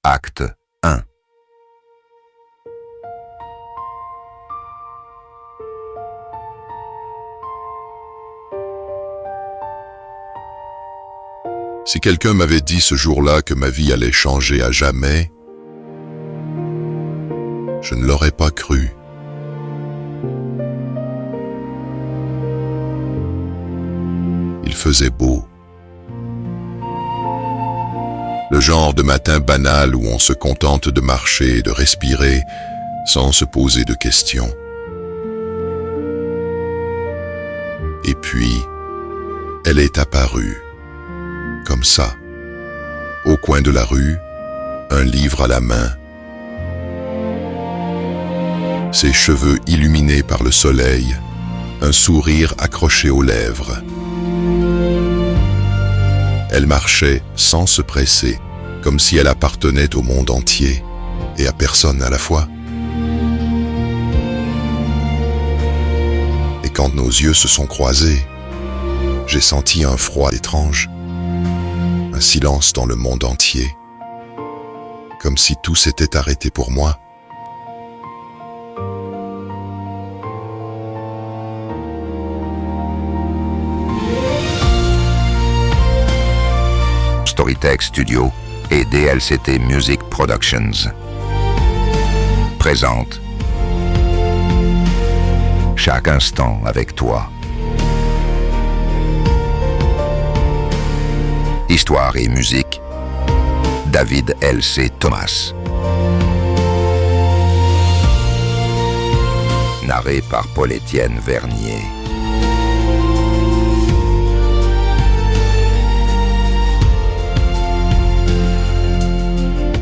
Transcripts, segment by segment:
Acte 1. Si quelqu'un m'avait dit ce jour-là que ma vie allait changer à jamais, je ne l'aurais pas cru. Il faisait beau. Le genre de matin banal où on se contente de marcher et de respirer sans se poser de questions. Et puis, elle est apparue, comme ça, au coin de la rue, un livre à la main. Ses cheveux illuminés par le soleil, un sourire accroché aux lèvres. Elle marchait sans se presser, comme si elle appartenait au monde entier et à personne à la fois. Et quand nos yeux se sont croisés, j'ai senti un froid étrange, un silence dans le monde entier, comme si tout s'était arrêté pour moi. Storytech Studio et DLCT Music Productions présente Chaque instant avec toi. Histoire et musique, David L.C. Thomas. Narré par Paul-Étienne Vernier.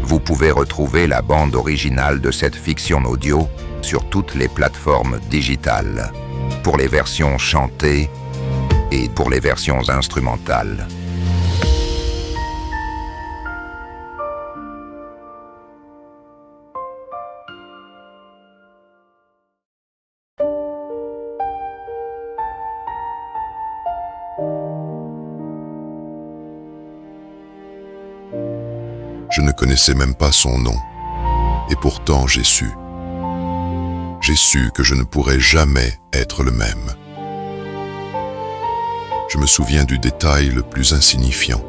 Vous pouvez retrouver la bande originale de cette fiction audio sur toutes les plateformes digitales, pour les versions chantées et pour les versions instrumentales. Je ne connaissais même pas son nom, et pourtant j'ai su. J'ai su que je ne pourrais jamais être le même. Je me souviens du détail le plus insignifiant.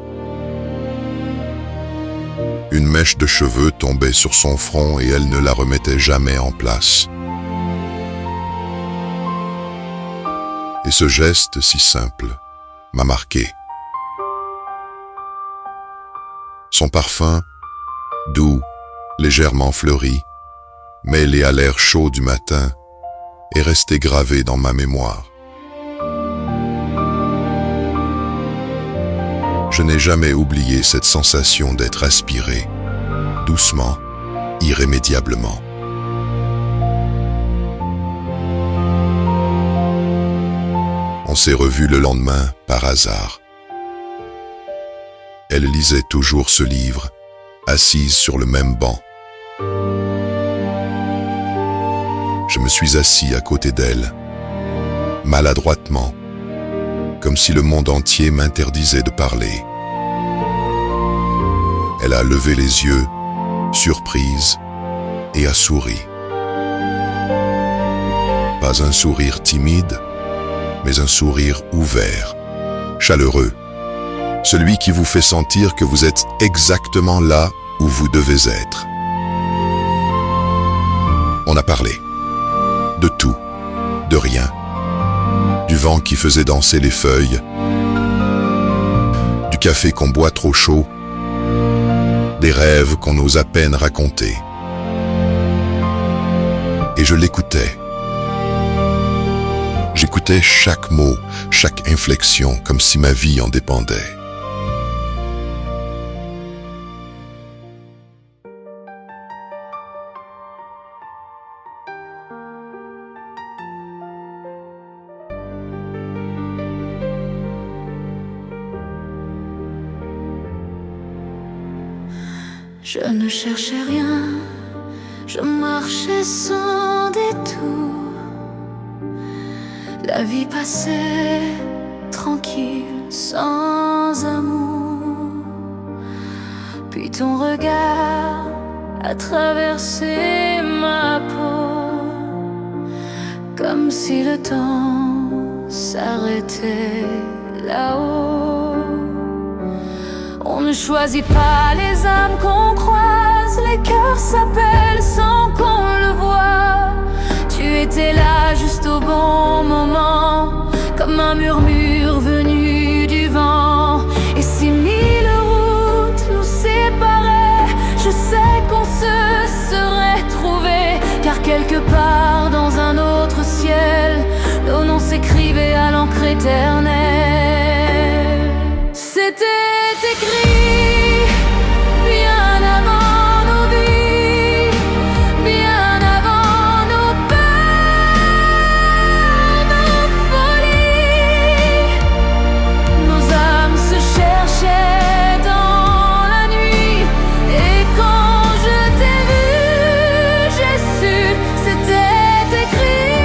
Une mèche de cheveux tombait sur son front et elle ne la remettait jamais en place. Et ce geste si simple m'a marqué. Son parfum, doux, légèrement fleuri, mêlé à l'air chaud du matin, est resté gravé dans ma mémoire. Je n'ai jamais oublié cette sensation d'être aspiré, doucement, irrémédiablement. On s'est revus le lendemain par hasard. Elle lisait toujours ce livre, assise sur le même banc. Je me suis assis à côté d'elle, maladroitement, comme si le monde entier m'interdisait de parler. Elle a levé les yeux, surprise, et a souri. Pas un sourire timide, mais un sourire ouvert, chaleureux. Celui qui vous fait sentir que vous êtes exactement là où vous devez être. On a parlé. De tout, de rien. Du vent qui faisait danser les feuilles, du café qu'on boit trop chaud, des rêves qu'on ose à peine raconter. Et je l'écoutais. J'écoutais chaque mot, chaque inflexion, comme si ma vie en dépendait. Je ne cherchais rien, je marchais sans détour. La vie passait tranquille, sans amour. Puis ton regard traversé ma peau, comme si le temps s'arrêtait là-haut. On ne choisit pas les âmes qu'on croise, les cœurs s'appellent sans qu'on le voie. Tu étais là juste au bon moment, comme un murmure venu du vent. Et si mille routes nous séparaient, je sais qu'on se serait trouvés, car quelque part dans un autre ciel, nos noms s'écrivaient à l'encre éternelle. C'était écrit bien avant nos vies, bien avant nos peurs, nos folies. Nos âmes se cherchaient dans la nuit, et quand je t'ai vu, j'ai su, c'était écrit.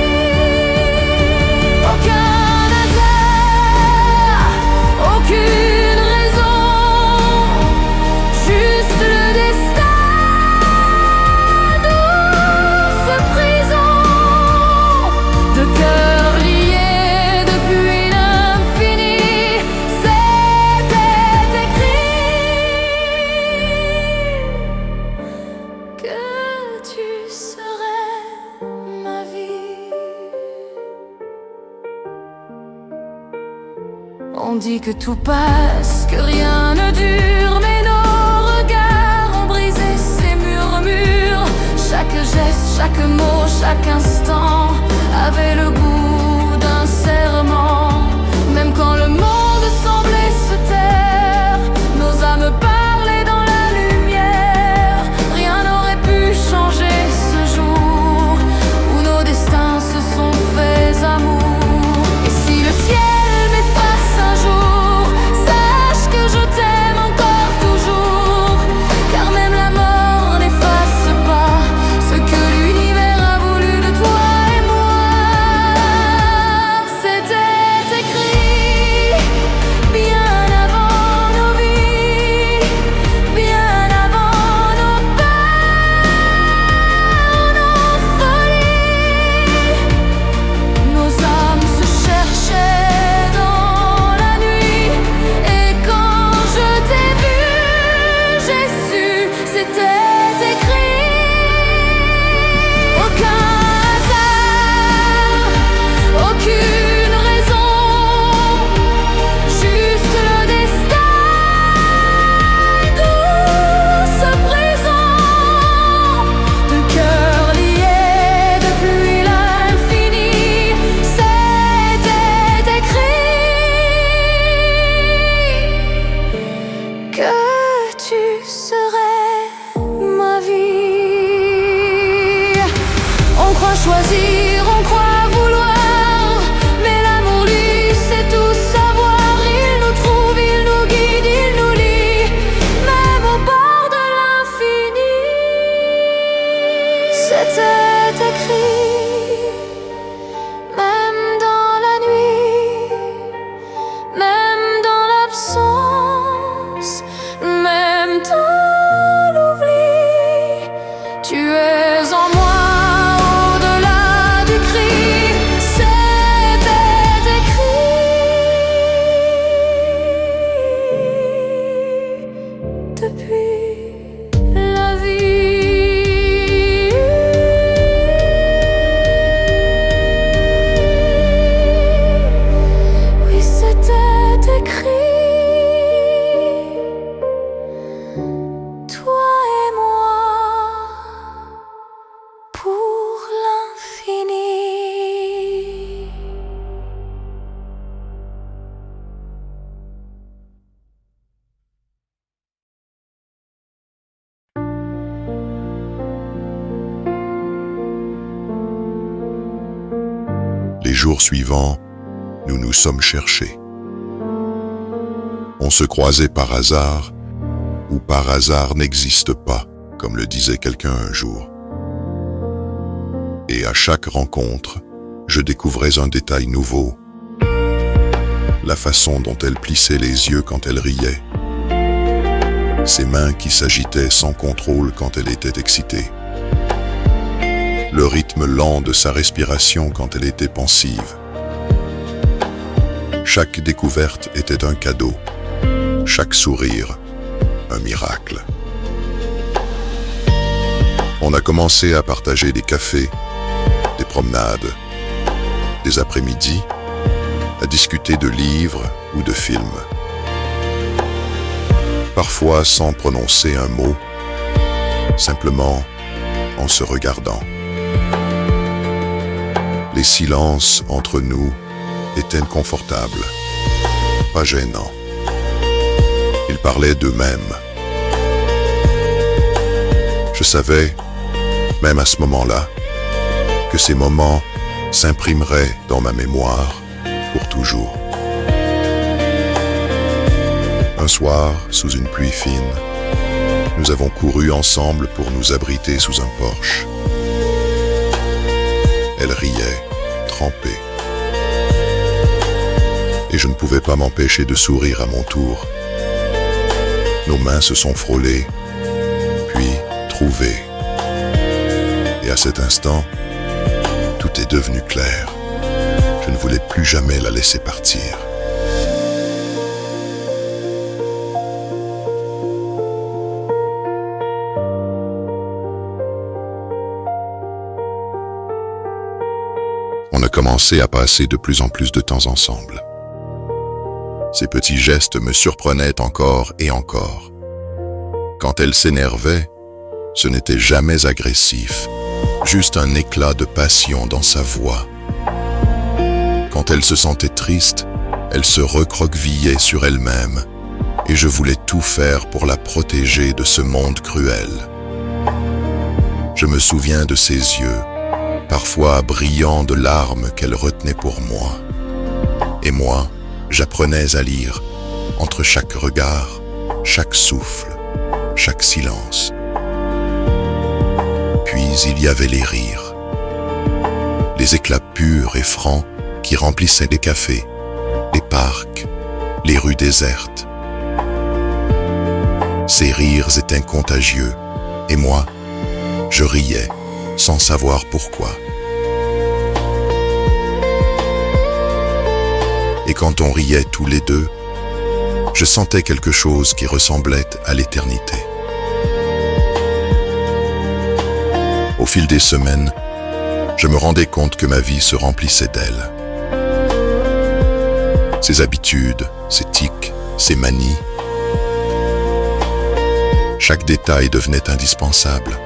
Aucun hasard, aucune raison, juste le destin, douce prison de cœurs liés depuis l'infini. C'était écrit que tu serais ma vie. On dit que tout passe, que rien ne dure, mais nos regards ont brisé ces murmures. Chaque geste, chaque mot, chaque instant avait le goût d'un serment. Même quand le monde semblait se taire, nos âmes parlaient dans la lumière. Rien n'aurait pu changer ce jour où nos destins se sont faits amour. Et si le ciel m'efface un jour, sache que je t'aime encore toujours, car même la mort n'efface pas ce que l'univers a voulu de toi et moi. C'était écrit bien avant nos vies, bien avant nos peurs, nos folies. Nos âmes se cherchaient dans la nuit, et quand je t'ai vu, j'ai su, c'était écrit. Aucun hasard, aucune raison, juste le destin, douce prison de cœurs liés depuis l'infini. C'était écrit que tu serais ma vie. On croit choisir, on croit vouloir, mais l'amour lui sait tout savoir. Il nous trouve, il nous guide, il nous lie, même au bord de l'infini. C'était écrit, même dans la nuit, même dans l'absence, même dans l'oubli. Tu es en moi au-delà du cri. C'était écrit depuis la vie. Oui, c'était écrit, toi et moi, pour l'infini. Les jours suivants, nous nous sommes cherchés. On se croisait par hasard, ou par hasard n'existe pas, comme le disait quelqu'un un jour. Et à chaque rencontre, je découvrais un détail nouveau. La façon dont elle plissait les yeux quand elle riait. ses mains qui s'agitaient sans contrôle quand elle était excitée, le rythme lent de sa respiration quand elle était pensive. Chaque découverte était un cadeau, chaque sourire, un miracle. On a commencé à partager des cafés, des promenades, des après-midi, à discuter de livres ou de films. Parfois sans prononcer un mot, simplement en se regardant. Les silences entre nous étaient confortables, pas gênants. Ils parlaient d'eux-mêmes. Je savais, même à ce moment-là, que ces moments s'imprimeraient dans ma mémoire pour toujours. Un soir, sous une pluie fine, nous avons couru ensemble pour nous abriter sous un porche. Elle riait, trempée. Et je ne pouvais pas m'empêcher de sourire à mon tour. Nos mains se sont frôlées, puis trouvées. Et à cet instant, tout est devenu clair. Je ne voulais plus jamais la laisser partir. On a commencé à passer de plus en plus de temps ensemble. Ces petits gestes me surprenaient encore et encore. Quand elle s'énervait, ce n'était jamais agressif, juste un éclat de passion dans sa voix. Quand elle se sentait triste, elle se recroquevillait sur elle-même, et je voulais tout faire pour la protéger de ce monde cruel. Je me souviens de ses yeux, parfois brillants de larmes qu'elle retenait pour moi. Et moi, j'apprenais à lire, entre chaque regard, chaque souffle, chaque silence. Puis il y avait les rires, les éclats purs et francs qui remplissaient les cafés, les parcs, les rues désertes. Ces rires étaient contagieux, et moi, je riais sans savoir pourquoi. Et quand on riait tous les deux, je sentais quelque chose qui ressemblait à l'éternité. Au fil des semaines, je me rendais compte que ma vie se remplissait d'elle. Ses habitudes, ses tics, ses manies. Chaque détail devenait indispensable.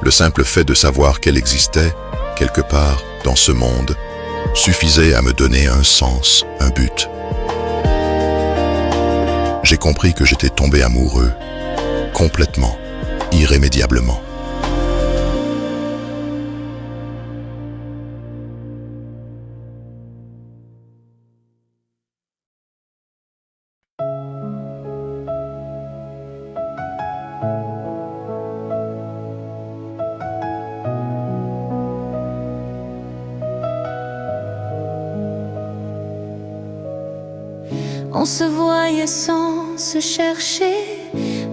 Le simple fait de savoir qu'elle existait, quelque part, dans ce monde, suffisait à me donner un sens, un but. J'ai compris que j'étais tombé amoureux, complètement, irrémédiablement. On se voyait sans se chercher,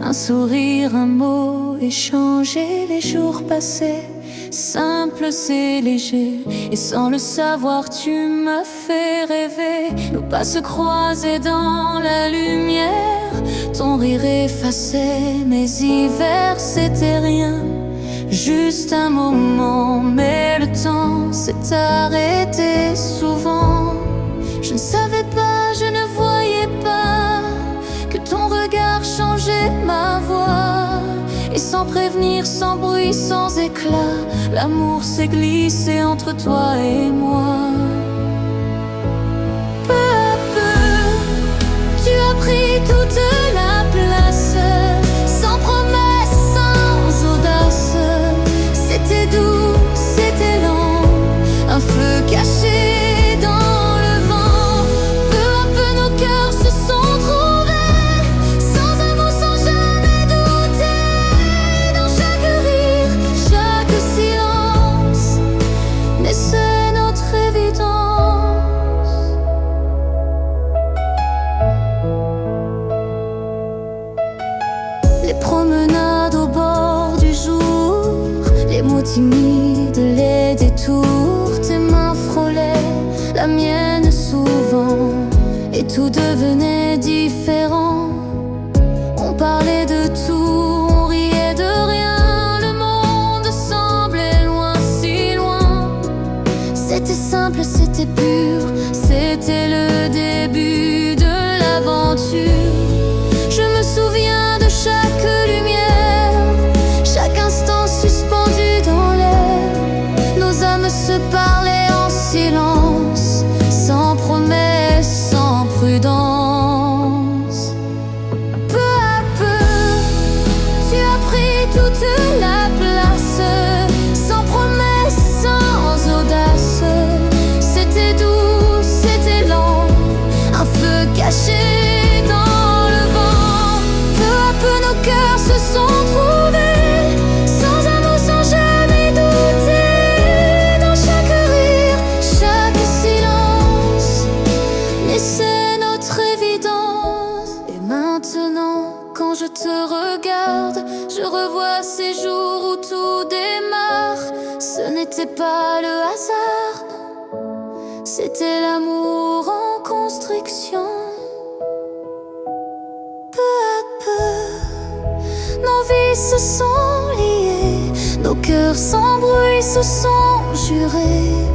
un sourire, un mot échangé. Les jours passaient, simples et légers, et sans le savoir tu m'as fait rêver. Nos pas se croisaient dans la lumière, ton rire effaçait mes hivers. C'était rien, juste un moment, mais le temps s'est arrêté souvent. Je ne savais pas, je ne voyais pas que ton regard changeait ma voix. Et sans prévenir, sans bruit, sans éclat, l'amour s'est glissé entre toi et moi. Peu à peu, tu as pris toute la place, sans promesse, sans audace. C'était doux, c'était lent, un feu caché. promenade au bord du jour, les mots timides, les détours, tes mains frôlaient la mienne souvent, et tout devenait différent. On parlait de tout, on riait de rien, le monde semblait loin, si loin. C'était simple, c'était pur, c'était le début de l'aventure. Je me souviens de chaque lumière, chaque instant suspendu dans l'air. Nos âmes se parlaient en silence, sans promesse, sans prudence. Peu à peu, tu as pris toute la place, sans promesse, sans audace. C'était doux, c'était lent, un feu caché dans le vent. Peu à peu nos cœurs se sont trouvés, sans un mot, sans jamais douter. Dans chaque rire, chaque silence, naissait notre évidence. Et maintenant, quand je te regarde, je revois ces jours où tout démarre. Ce n'était pas le hasard, non, c'était l'amour en construction. Peu à peu, nos vies se sont liées, nos cœurs sans bruit se sont jurés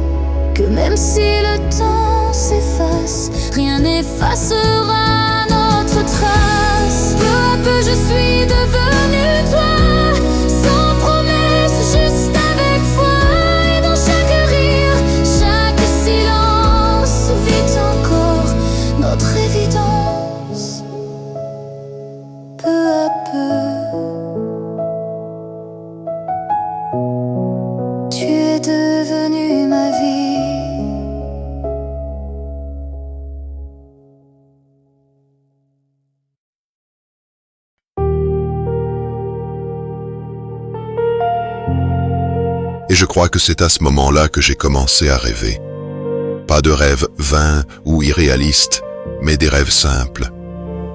que même si le temps s'efface, rien n'effacera notre trace. Peu à peu, je suis devenue toi, sans promesse, juste avec foi. Et dans chaque rire, chaque silence, vit encore notre évidence. Peu à peu, tu es devenue ma vie. Et je crois que c'est à ce moment-là que j'ai commencé à rêver. Pas de rêves vains ou irréalistes, mais des rêves simples.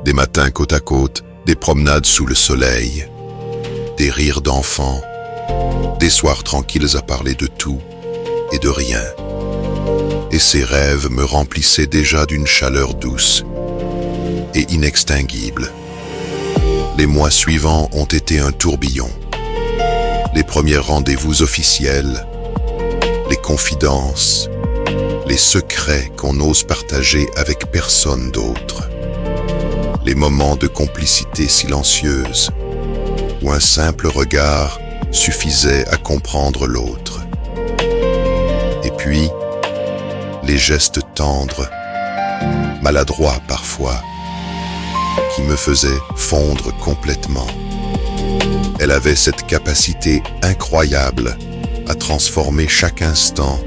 Des matins côte à côte, des promenades sous le soleil, des rires d'enfants, des soirs tranquilles à parler de tout et de rien. Et ces rêves me remplissaient déjà d'une chaleur douce et inextinguible. Les mois suivants ont été un tourbillon. Les premiers rendez-vous officiels, les confidences, les secrets qu'on n'ose partager avec personne d'autre, les moments de complicité silencieuse où un simple regard suffisait à comprendre l'autre. Et puis, les gestes tendres, maladroits parfois, qui me faisaient fondre complètement. Elle avait cette capacité incroyable à transformer chaque instant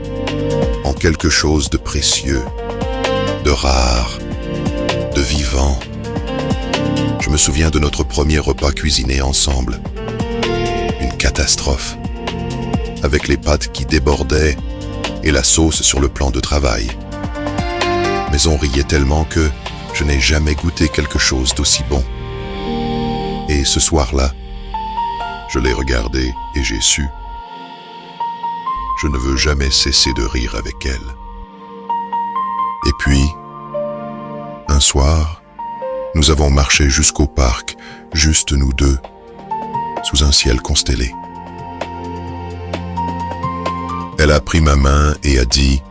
en quelque chose de précieux, de rare, de vivant. Je me souviens de notre premier repas cuisiné ensemble. Une catastrophe, avec les pâtes qui débordaient et la sauce sur le plan de travail. Mais on riait tellement que je n'ai jamais goûté quelque chose d'aussi bon. Et ce soir-là, je l'ai regardée et j'ai su. Je ne veux jamais cesser de rire avec elle. Et puis, un soir, nous avons marché jusqu'au parc, juste nous deux, sous un ciel constellé. Elle a pris ma main et a dit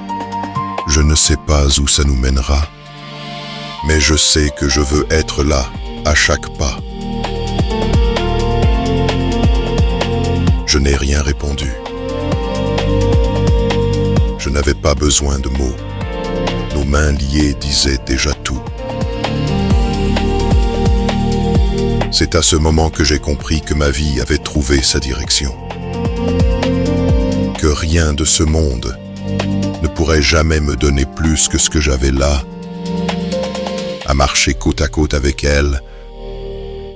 « Je ne sais pas où ça nous mènera, mais je sais que je veux être là, à chaque pas. » Je n'ai rien répondu. Je n'avais pas besoin de mots. Nos mains liées disaient déjà tout. C'est à ce moment que j'ai compris que ma vie avait trouvé sa direction. Que rien de ce monde ne pourrait jamais me donner plus que ce que j'avais là, à marcher côte à côte avec elle,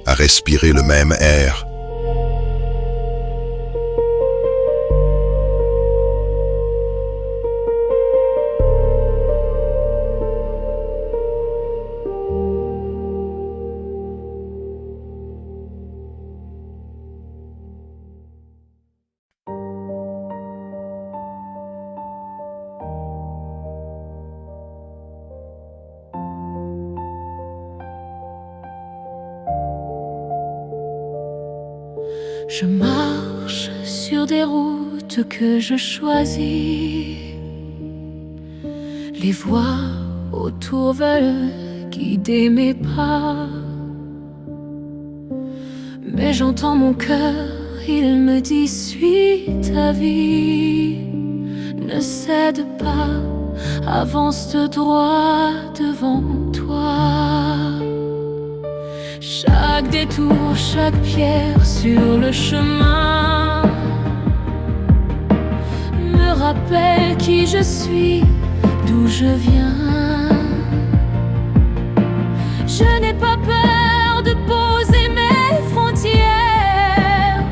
à respirer le même air. Je marche sur des routes que je choisis. Les voix autour veulent guider mes pas, mais j'entends mon cœur, il me dit suis ta vie. Ne cède pas, avance droit devant toi. Chaque détour, chaque pierre sur le chemin me rappelle qui je suis, d'où je viens. Je n'ai pas peur de poser mes frontières,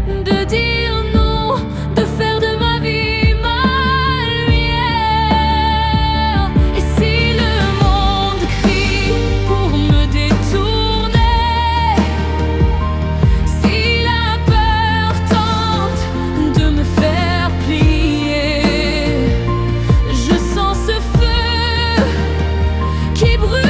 de dire non, de faire de ma vie ma lumière. Et si le monde crie pour me détourner, si la peur tente de me faire plier, je sens ce feu qui brûle.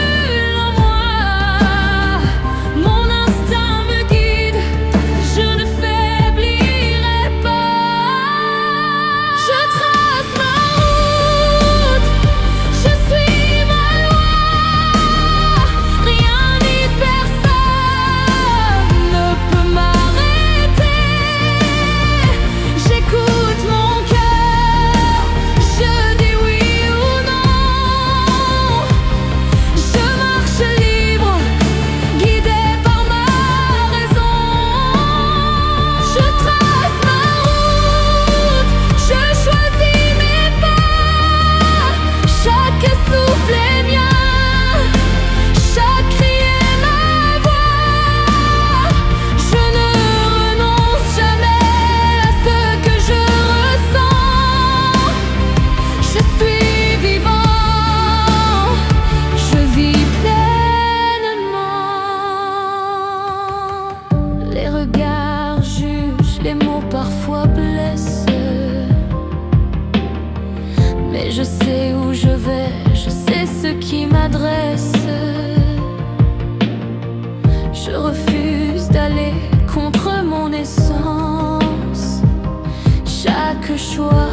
Les mots parfois blessent, mais je sais où je vais, je sais ce qui m'adresse. Je refuse d'aller contre mon essence. Chaque choix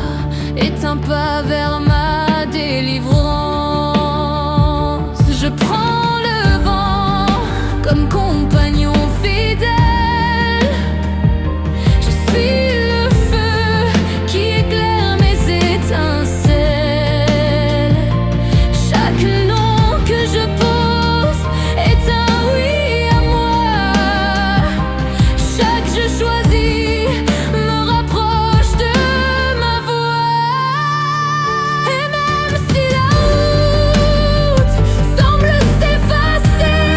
est un pas vers ma délivrance. Je prends le vent comme compagnon fidèle. Le feu qui éclaire mes étincelles. Chaque nom que je pose est un oui à moi. Chaque je choisis me rapproche de ma voix. Et même si la route semble s'effacer,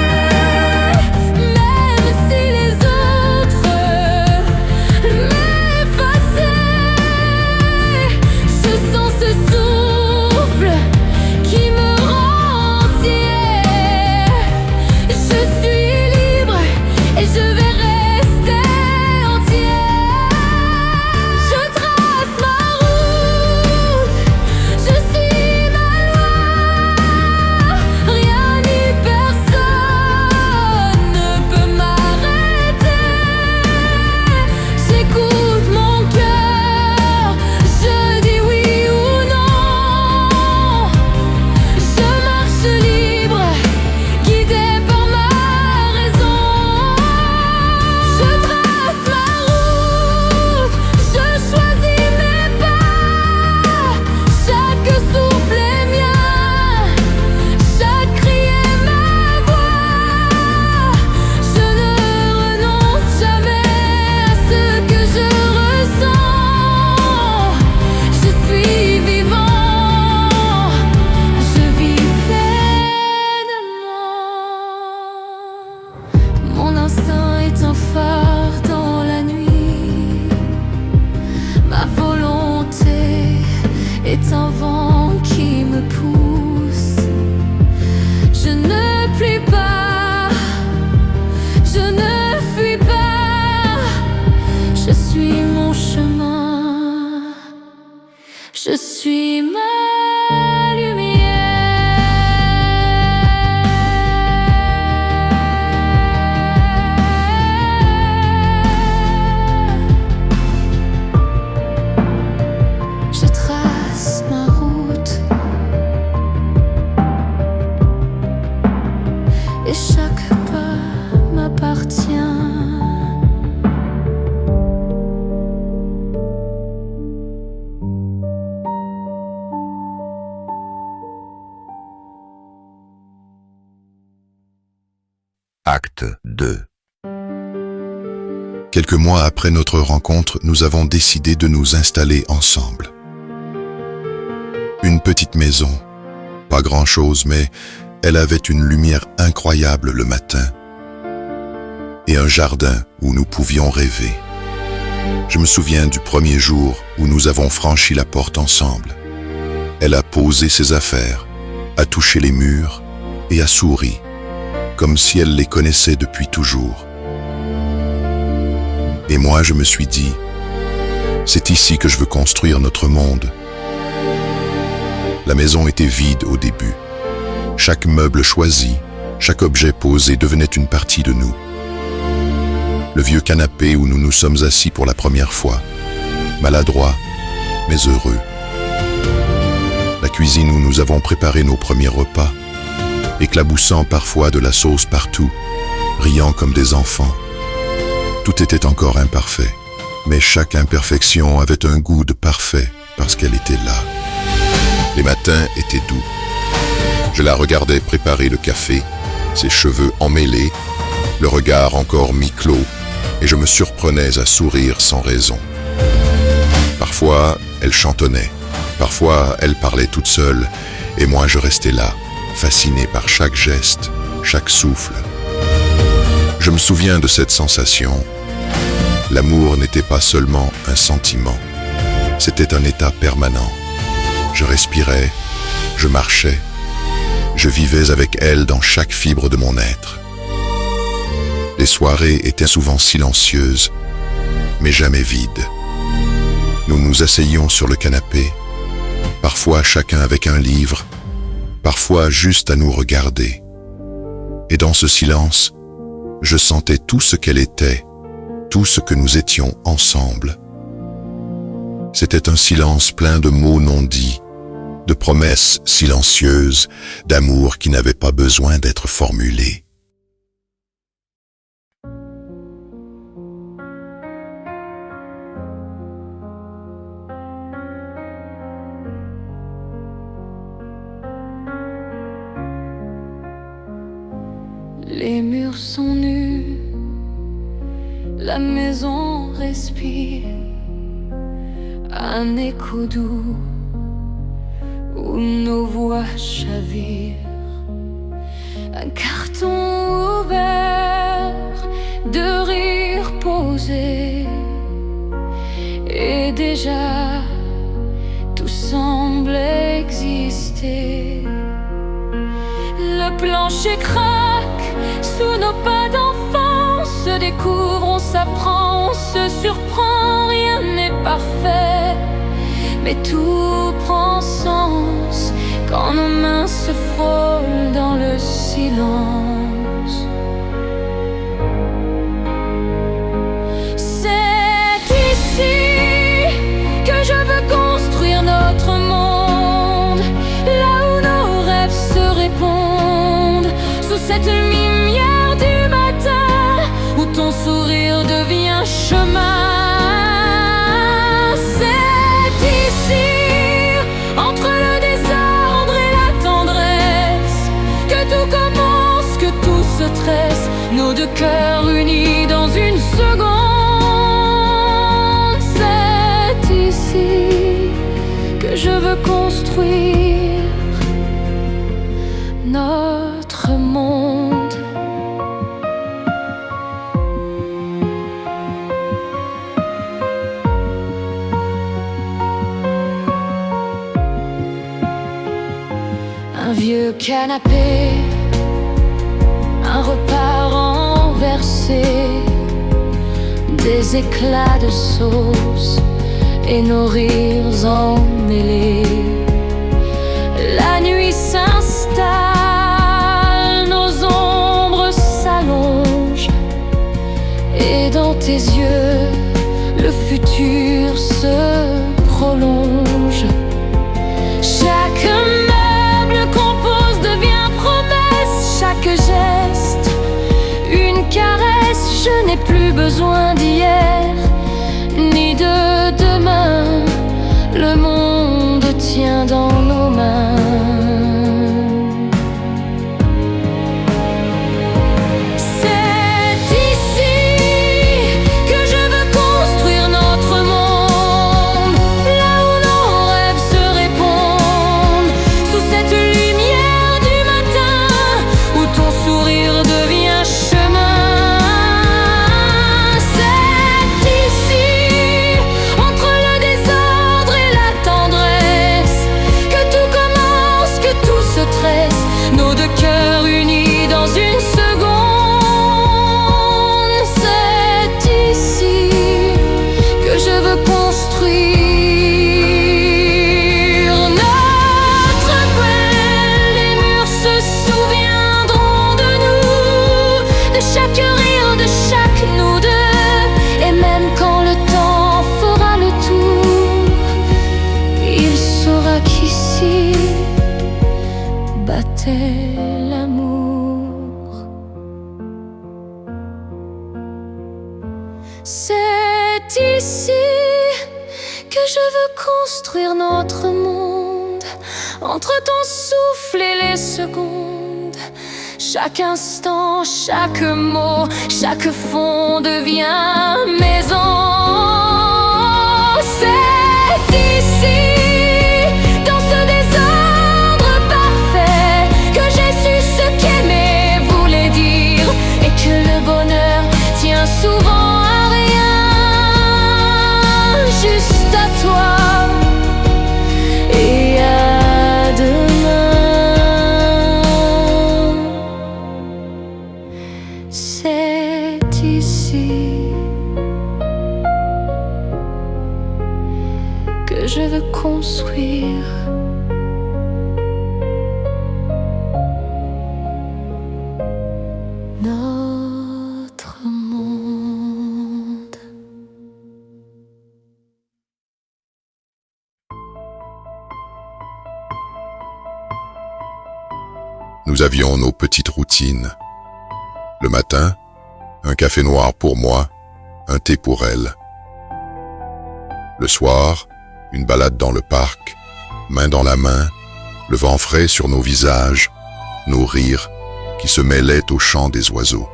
même si les autres je sens ce souffle qui me rend entier. Je suis libre et je vais rester entier. Je trace ma route, je suis ma loi. Rien ni personne ne peut m'arrêter. J'écoute mon cœur, je dis oui ou non. Je marche libre, guidé par ma raison. Je trace ma route, je choisis mes pas. Chaque souffle est mien, chaque cri est ma voix. Je ne renonce jamais à ce que je ressens. Je suis vivant, je vis pleinement. Mon instinct est un phare dans la nuit. Ma volonté est un vent qui me pousse. Je ne plie pas, je ne fuis pas. Je suis mon chemin, je suis ma lumière. Acte 2. Quelques mois après notre rencontre, nous avons décidé de nous installer ensemble. Une petite maison, pas grand-chose, mais elle avait une lumière incroyable le matin et un jardin où nous pouvions rêver. Je me souviens du premier jour où nous avons franchi la porte ensemble. Elle a posé ses affaires, a touché les murs et a souri, comme si elle les connaissait depuis toujours. Et moi, je me suis dit, c'est ici que je veux construire notre monde. La maison était vide au début. Chaque meuble choisi, chaque objet posé devenait une partie de nous. Le vieux canapé où nous nous sommes assis pour la première fois, maladroit, mais heureux. La cuisine où nous avons préparé nos premiers repas, éclaboussant parfois de la sauce partout, riant comme des enfants. Tout était encore imparfait, mais chaque imperfection avait un goût de parfait parce qu'elle était là. Les matins étaient doux. Je la regardais préparer le café, ses cheveux emmêlés, le regard encore mi-clos, et je me surprenais à sourire sans raison. Parfois, elle chantonnait, parfois elle parlait toute seule, et moi je restais là, fasciné par chaque geste, chaque souffle. Je me souviens de cette sensation. L'amour n'était pas seulement un sentiment, c'était un état permanent. Je respirais, je marchais, je vivais avec elle dans chaque fibre de mon être. Les soirées étaient souvent silencieuses, mais jamais vides. Nous nous asseyions sur le canapé, parfois chacun avec un livre, parfois juste à nous regarder. Et dans ce silence, je sentais tout ce qu'elle était, tout ce que nous étions ensemble. C'était un silence plein de mots non dits, de promesses silencieuses, d'amour qui n'avait pas besoin d'être formulé. Les murs sont nus, la maison respire, un écho doux où nos voix chavirent. Un carton ouvert de rire posé, et déjà tout semble exister. Le plancher craque sous nos pas d'enfant, on se découvre, on s'apprend, on se surprend. Rien n'est parfait, mais tout prend sens quand nos mains se frôlent dans le silence. C'est ici que je veux construire notre monde, là où nos rêves se répondent, sous cette lumière du matin où ton sourire devient chemin. C'est ici, entre le désordre et la tendresse, que tout commence, que tout se tresse, nos deux cœurs unis dans une seconde. C'est ici que je veux construire notre monde. Un vieux canapé, un repas renversé, des éclats de sauce et nos rires emmêlés. La nuit s'installe, nos ombres s'allongent, et dans tes yeux, le futur se prolonge. Chaque meuble compose devient promesse, chaque geste une caresse. Je n'ai plus besoin d'hier ni de demain, le monde tient dans nos mains. C'est C'est ici que je veux construire notre monde. Entre ton souffle et les secondes, chaque instant, chaque mot, chaque fond devient maison. C'est ici, dans ce désordre parfait, que j'ai su ce qu'aimer voulait dire, et que le bonheur tient souvent à rien, juste à toi et à demain. C'est ici que je veux construire notre monde. Nous avions nos petites routines. Le matin, un café noir pour moi, un thé pour elle. Le soir, une balade dans le parc, main dans la main, le vent frais sur nos visages, nos rires qui se mêlaient au chant des oiseaux.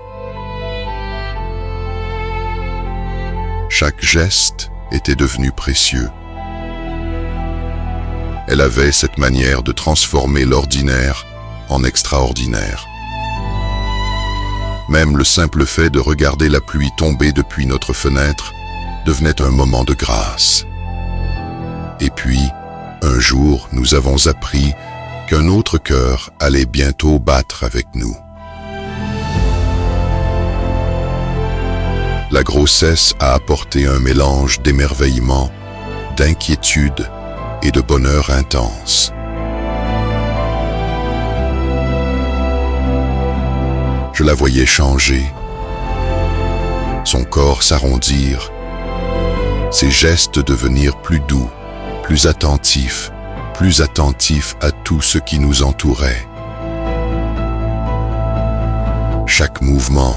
Chaque geste était devenu précieux. Elle avait cette manière de transformer l'ordinaire en extraordinaire. Même le simple fait de regarder la pluie tomber depuis notre fenêtre devenait un moment de grâce. Et puis, un jour, nous avons appris qu'un autre cœur allait bientôt battre avec nous. La grossesse a apporté un mélange d'émerveillement, d'inquiétude et de bonheur intense. Je la voyais changer, son corps s'arrondir, ses gestes devenir plus doux, plus attentifs à tout ce qui nous entourait. Chaque mouvement,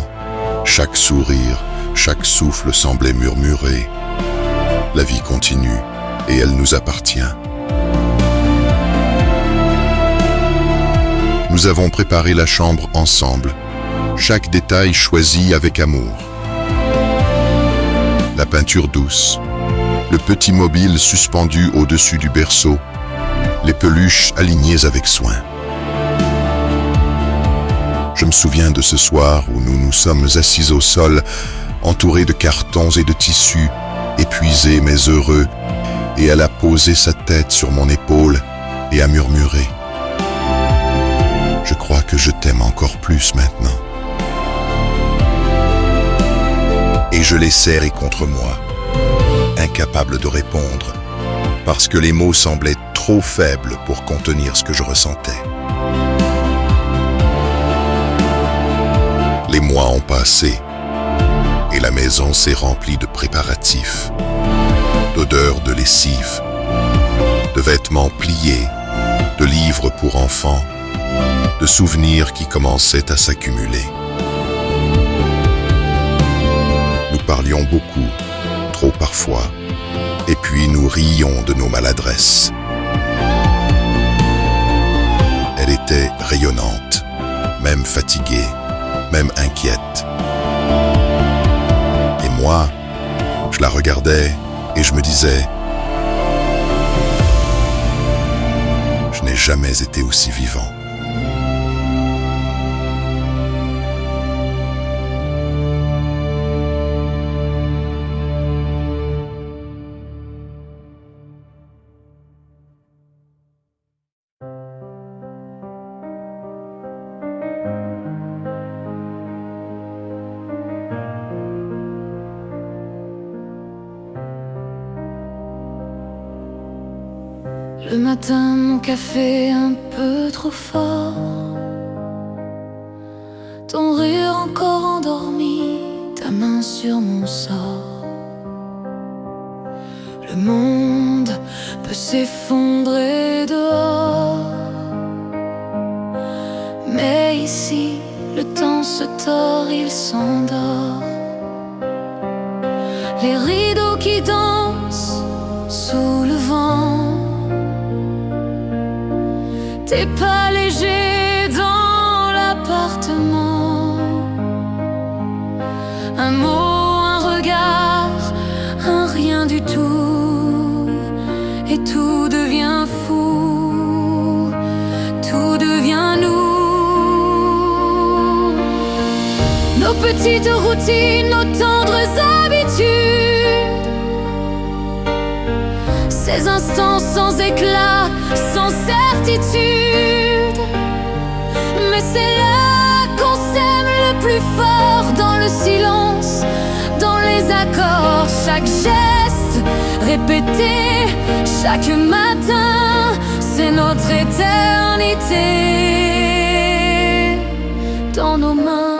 chaque sourire, chaque souffle semblait murmurer « La vie continue et elle nous appartient ». Nous avons préparé la chambre ensemble, chaque détail choisi avec amour. La peinture douce, le petit mobile suspendu au-dessus du berceau, les peluches alignées avec soin. Je me souviens de ce soir où nous nous sommes assis au sol, entourés de cartons et de tissus, épuisés mais heureux, et elle a posé sa tête sur mon épaule et a murmuré « Je crois que je t'aime encore plus maintenant. » Et je l'ai serré contre moi, incapable de répondre, parce que les mots semblaient trop faibles pour contenir ce que je ressentais. Les mois ont passé, et la maison s'est remplie de préparatifs, d'odeurs de lessive, de vêtements pliés, de livres pour enfants, de souvenirs qui commençaient à s'accumuler. Nous parlions beaucoup, trop parfois, et puis nous rions de nos maladresses. Elle était rayonnante, même fatiguée, même inquiète. Et moi, je la regardais et je me disais « Je n'ai jamais été aussi vivant. » Le matin, mon café un peu trop fort, ton rire encore endormi, ta main sur mon sort. Le monde peut s'effondrer dehors, mais ici, le temps se tord, il s'endort. les rideaux qui dansent sous le vent, tes pas légers dans l'appartement. Un mot, un regard, un rien du tout, et tout devient fou, tout devient nous. Nos petites routines, nos tendres habitudes, ces instants sans éclat, sans certitude. Mais c'est là qu'on s'aime le plus fort, dans le silence, dans les accords. Chaque geste répété, chaque matin, c'est notre éternité dans nos mains.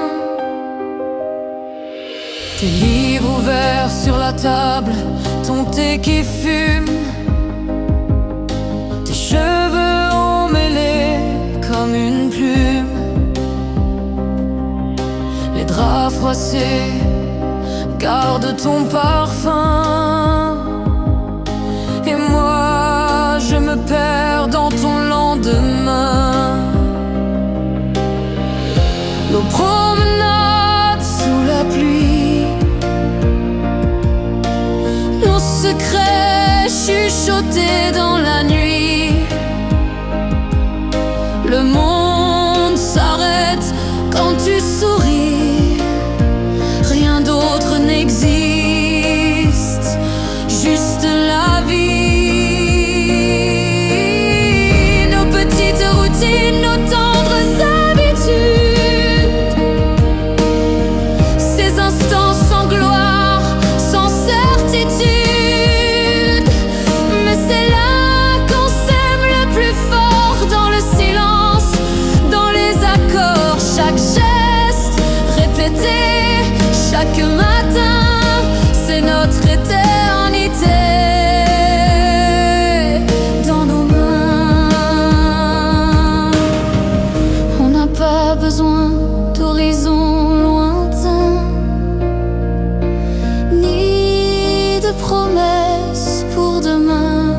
Tes livres ouverts sur la table, ton thé qui fume, tes cheveux emmêlés comme une plume, les draps froissés gardent ton parfum, et moi je me perds dans ton lendemain. Nos promenades sous la pluie, nos secrets chuchotés dans la nuit. Le monde s'arrête quand tu souris, rien d'autre n'existe, juste la vie. Nos petites routines, nos tendres habitudes, ces instants sans gloire, sans certitude. Mais c'est là qu'on s'aime le plus fort, dans le silence, dans les accords. Chaque geste répété, chaque matin, c'est notre éternité dans nos mains. On n'a pas besoin d'horizons lointains, ni de promesses pour demain.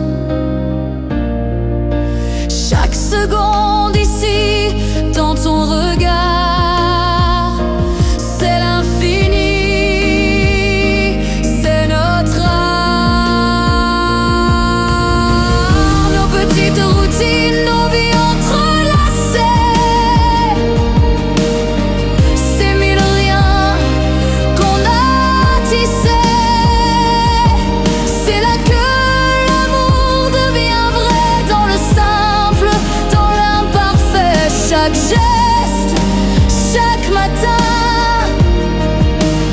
Chaque seconde ici, dans ton regard, c'est l'infini, c'est notre art. Nos petites routines, nos vies entrelacées, ces mille riens qu'on a tissés. C'est là que l'amour devient vrai, dans le simple, dans l'imparfait. Chaque geste, chaque matin,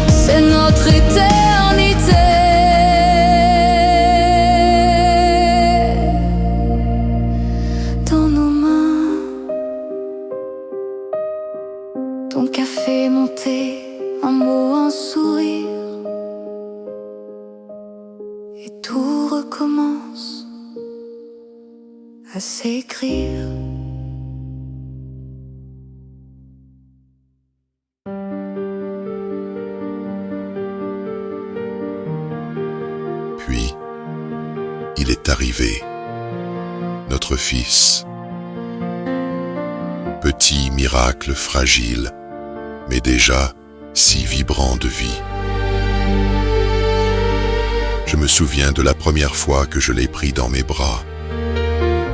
c'est notre éternité dans nos mains. Ton café, mon thé, un mot, un sourire, et tout recommence à s'écrire. Puis, il est arrivé, notre fils. Petit miracle fragile, mais déjà si vibrant de vie. Je me souviens de la première fois que je l'ai pris dans mes bras.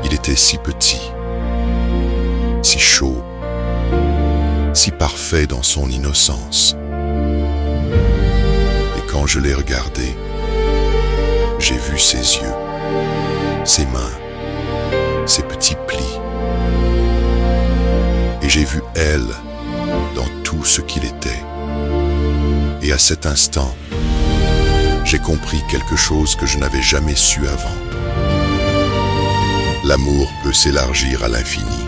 Il était si petit, si chaud, si parfait dans son innocence. Et quand je l'ai regardé, j'ai vu ses yeux, ses mains, ses petits plis. Et j'ai vu elle dans tout ce qu'il était. Et à cet instant, j'ai compris quelque chose que je n'avais jamais su avant. L'amour peut s'élargir à l'infini.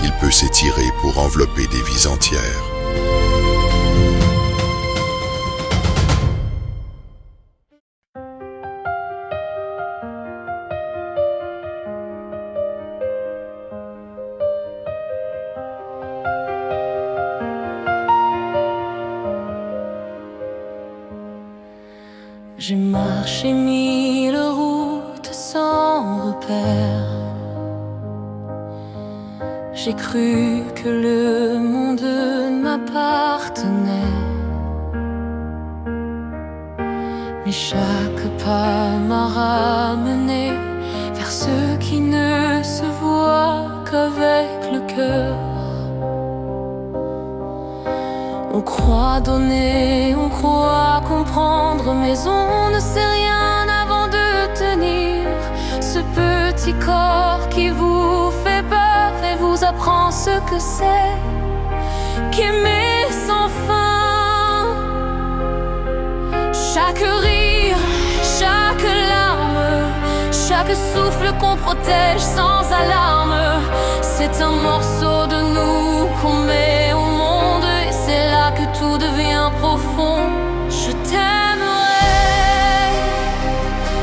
Il peut s'étirer pour envelopper des vies entières. J'ai marché 1000 routes sans repère. J'ai cru que le monde m'appartenait. Mais chaque pas m'a ramené vers ce qui ne se voit qu'avec le cœur. On croit donner, on croit comprendre, mais on ne sait rien avant de tenir ce petit corps qui vous fait peur et vous apprend ce que c'est qu'aimer sans fin. Chaque rire, chaque larme, chaque souffle qu'on protège sans alarme, c'est un morceau de nous qu'on met au monde, et c'est là que tout devient profond. Je t'aimerai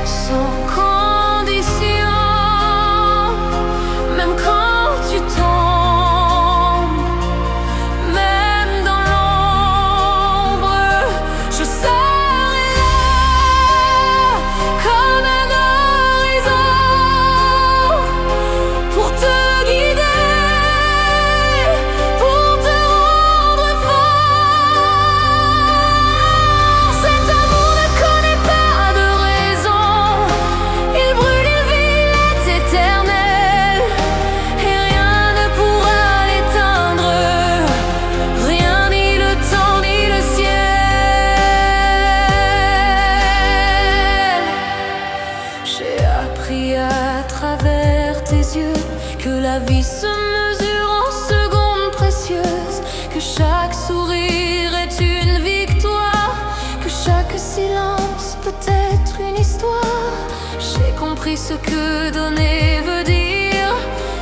sans condition, même quand tu tombes, même dans l'ombre, je serai là comme un horizon pour te guider, pour te rendre fort. Cet amour ne connaît pas de raison, il brûle, il vit, il est éternel, et rien ne pourra l'éteindre, rien, ni le temps, ni le ciel. J'ai appris à travers tes yeux que la vie se mesure en secondes précieuses, que chaque sourire est une victoire, que chaque silence peut être une histoire. J'ai compris ce que donner veut dire,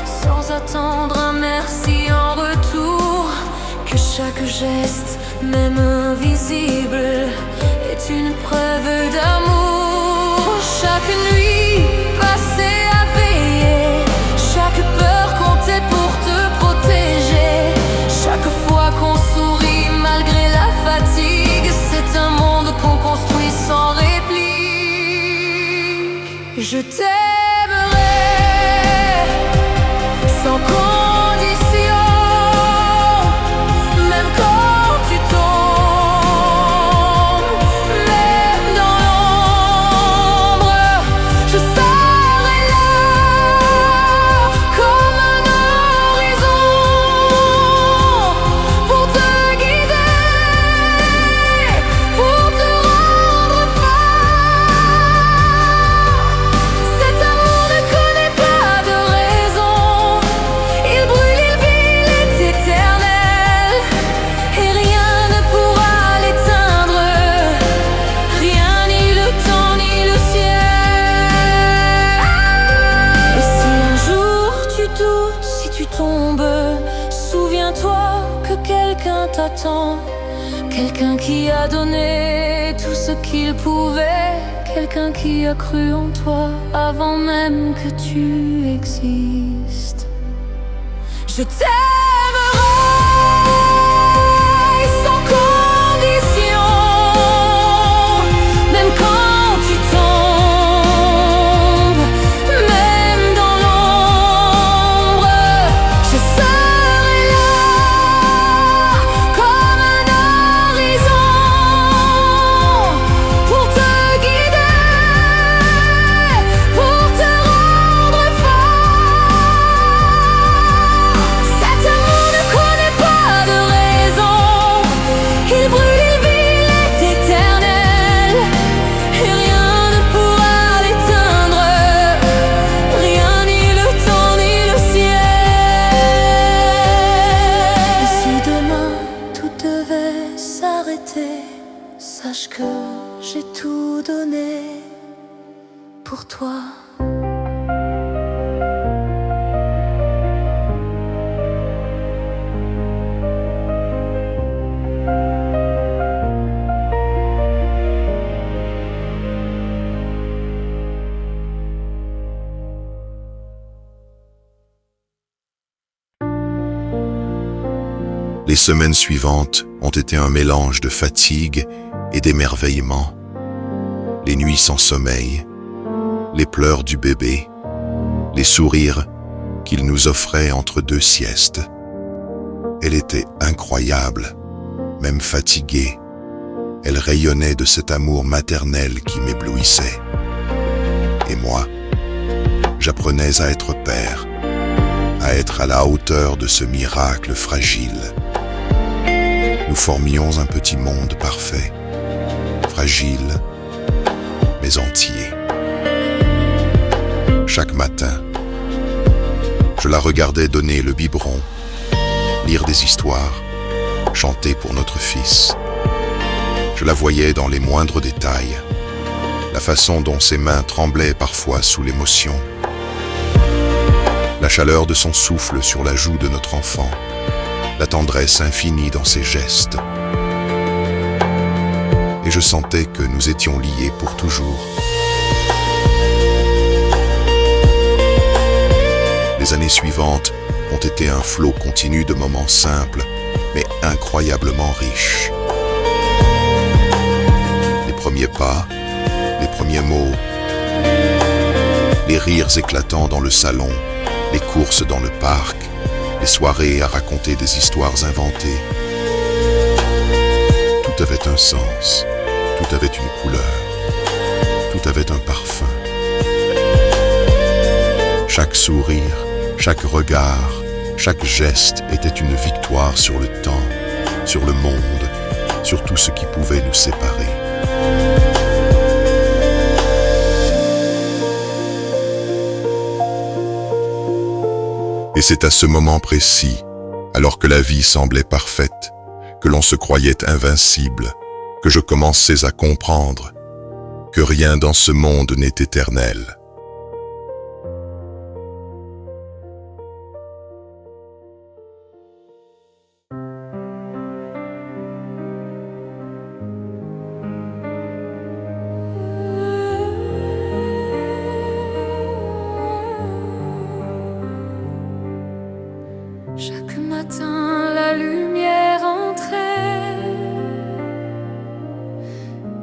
sans attendre un merci en retour, que chaque geste, même invisible, est une preuve d'amour. Chaque nuit passée à veiller, chaque peur comptait pour te protéger, chaque fois qu'on sourit malgré la fatigue, c'est un monde qu'on construit sans réplique. Je t'aimerai sans condition, même quand tu tombes, même dans l'ombre, je serai là comme un horizon pour te guider, pour te rendre fort. Cet amour ne connaît pas de raison, il brûle, il vit, il est éternel, et rien ne pourra l'éteindre, rien, ni le temps, ni le ciel. Et si un jour tu doutes, si tu tombes, souviens-toi que quelqu'un t'attend, quelqu'un qui a donné tout ce qu'il pouvait, quelqu'un qui a cru en toi avant même que tu existes. Je t'aimerai sans condition, même quand tu tombes, même dans l'ombre, je serai là comme un horizon pour te guider, pour te rendre fort. Cet amour ne connaît pas de raison, il brûle, il vit, il est éternel, et rien ne pourra l'éteindre, rien, ni le temps, ni le ciel. Et si demain tout devait s'arrêter, sache que j'ai tout donné pour toi. Les semaines suivantes ont été un mélange de fatigue et d'émerveillement. les nuits sans sommeil, les pleurs du bébé, les sourires qu'il nous offrait entre deux siestes. Elle était incroyable, même fatiguée. Elle rayonnait de cet amour maternel qui m'éblouissait. Et moi, j'apprenais à être père, à être à la hauteur de ce miracle fragile. Nous formions un petit monde parfait, fragile, mais entier. Chaque matin, je la regardais donner le biberon, lire des histoires, chanter pour notre fils. Je la voyais dans les moindres détails, la façon dont ses mains tremblaient parfois sous l'émotion, la chaleur de son souffle sur la joue de notre enfant, la tendresse infinie dans ses gestes. Et je sentais que nous étions liés pour toujours. Les années suivantes ont été un flot continu de moments simples, mais incroyablement riches. Les premiers pas, les premiers mots, les rires éclatants dans le salon, les courses dans le parc, les soirées à raconter des histoires inventées. Tout avait un sens, tout avait une couleur, tout avait un parfum. Chaque sourire, chaque regard, chaque geste était une victoire sur le temps, sur le monde, sur tout ce qui pouvait nous séparer. Et c'est à ce moment précis, alors que la vie semblait parfaite, que l'on se croyait invincible, que je commençais à comprendre que rien dans ce monde n'est éternel. Chaque matin, la lumière entrait,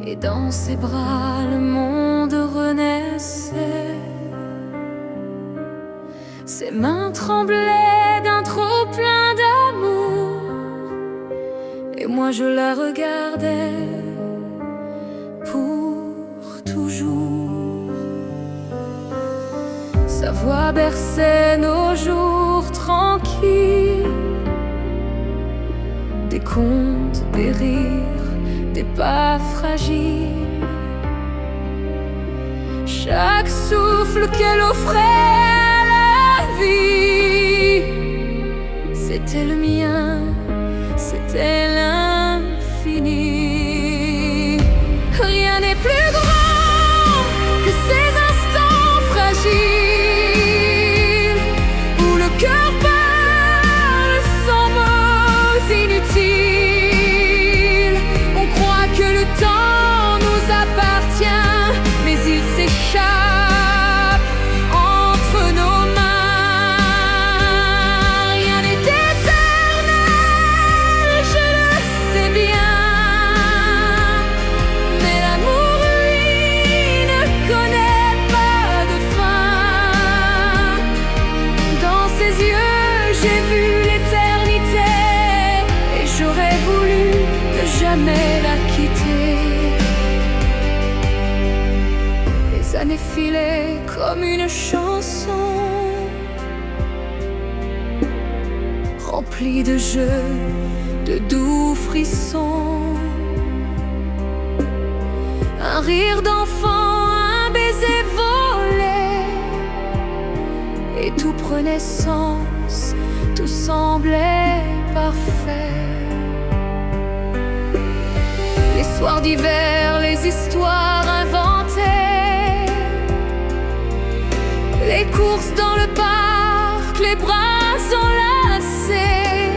et dans ses bras, le monde renaissait. Ses mains tremblaient d'un trop plein d'amour, et moi je la regardais pour toujours. Sa voix berçait nos jours tranquilles, des contes, des rires, des pas fragiles. Chaque souffle qu'elle offrait à la vie, c'était le mien, c'était l'infini. Rien n'est plus grand que ces instants fragiles, jamais la quitter. Les années filaient comme une chanson, remplie de jeux, de doux frissons. Un rire d'enfant, un baiser volé, et tout prenait sens, tout semblait parfait. Les soirs d'hiver, les histoires inventées, les courses dans le parc, les bras enlacés.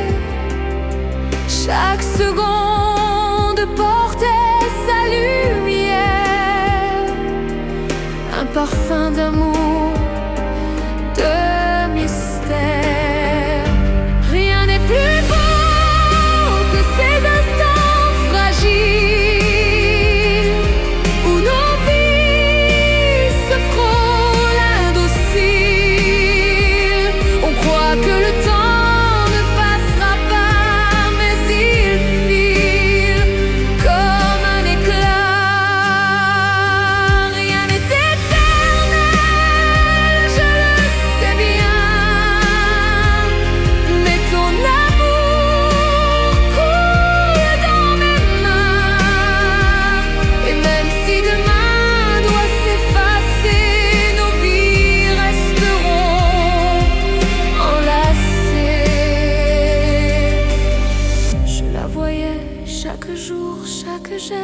Chaque seconde portait sa lumière, un parfum d'amour, de mystère. Rien n'est plus beau que ces instants fragiles où nos vies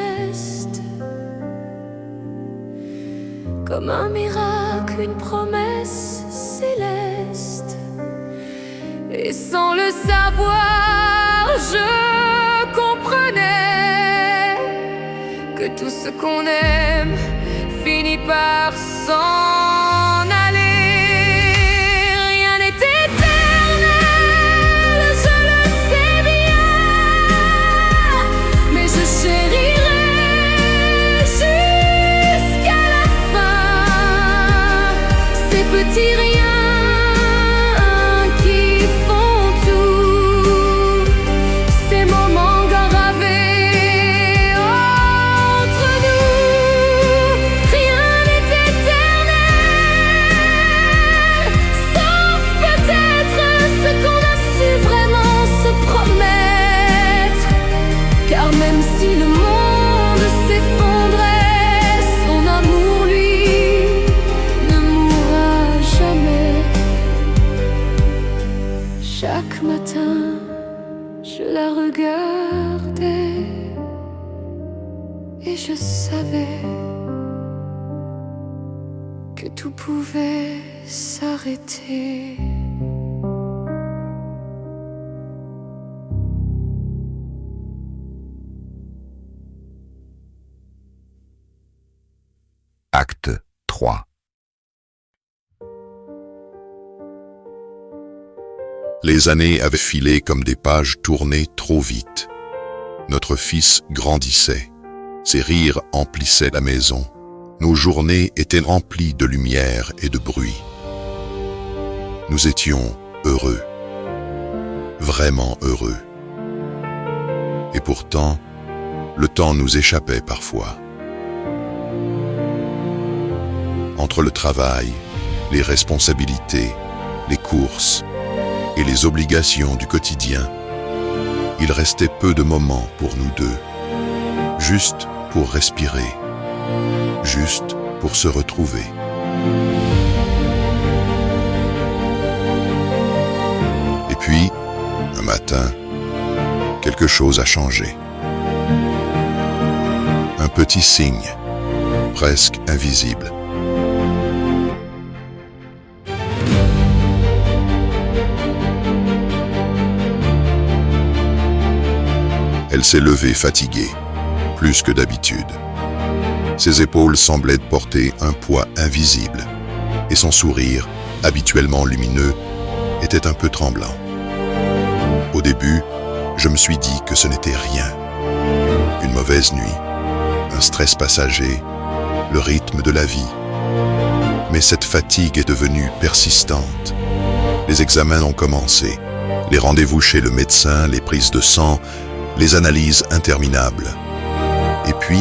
funeste. Comme un miracle, une promesse céleste. Et sans le savoir, je comprenais que tout ce qu'on aime finit par s'en aller. Rien n'est éternel, je le sais bien, mais je chérirai jusqu'à la fin ces petits riens qui font tout, ces moments gravés entre nous. Rien n'est éternel, sauf peut-être ce qu'on a su vraiment se promettre. Car même si le monde s'effondrait, son amour, lui, ne mourra jamais. Chaque matin, je la regardais et je savais que tout pouvait s'arrêter. Acte 3. Les années avaient filé comme des pages tournées trop vite. Notre fils grandissait. Ses rires emplissaient la maison. Nos journées étaient remplies de lumière et de bruit. Nous étions heureux. Vraiment heureux. Et pourtant, le temps nous échappait parfois. Entre le travail, les responsabilités, les courses et les obligations du quotidien, il restait peu de moments pour nous deux, juste pour respirer, juste pour se retrouver. Et puis, un matin, quelque chose a changé. Un petit signe, presque invisible. Elle s'est levée fatiguée, plus que d'habitude. Ses épaules semblaient porter un poids invisible, et son sourire, habituellement lumineux, était un peu tremblant. Au début, je me suis dit que ce n'était rien. Une mauvaise nuit, un stress passager, le rythme de la vie. Mais cette fatigue est devenue persistante. Les examens ont commencé, les rendez-vous chez le médecin, les prises de sang, les analyses interminables. Et puis,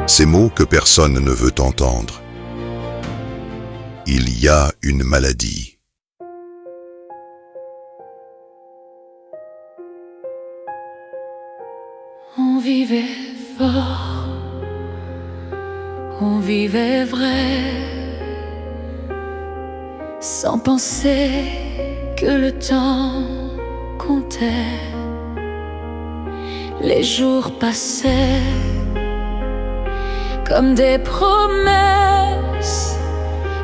ces mots que personne ne veut entendre. Il y a une maladie. On vivait fort, on vivait vrai, sans penser que le temps comptait. Les jours passaient comme des promesses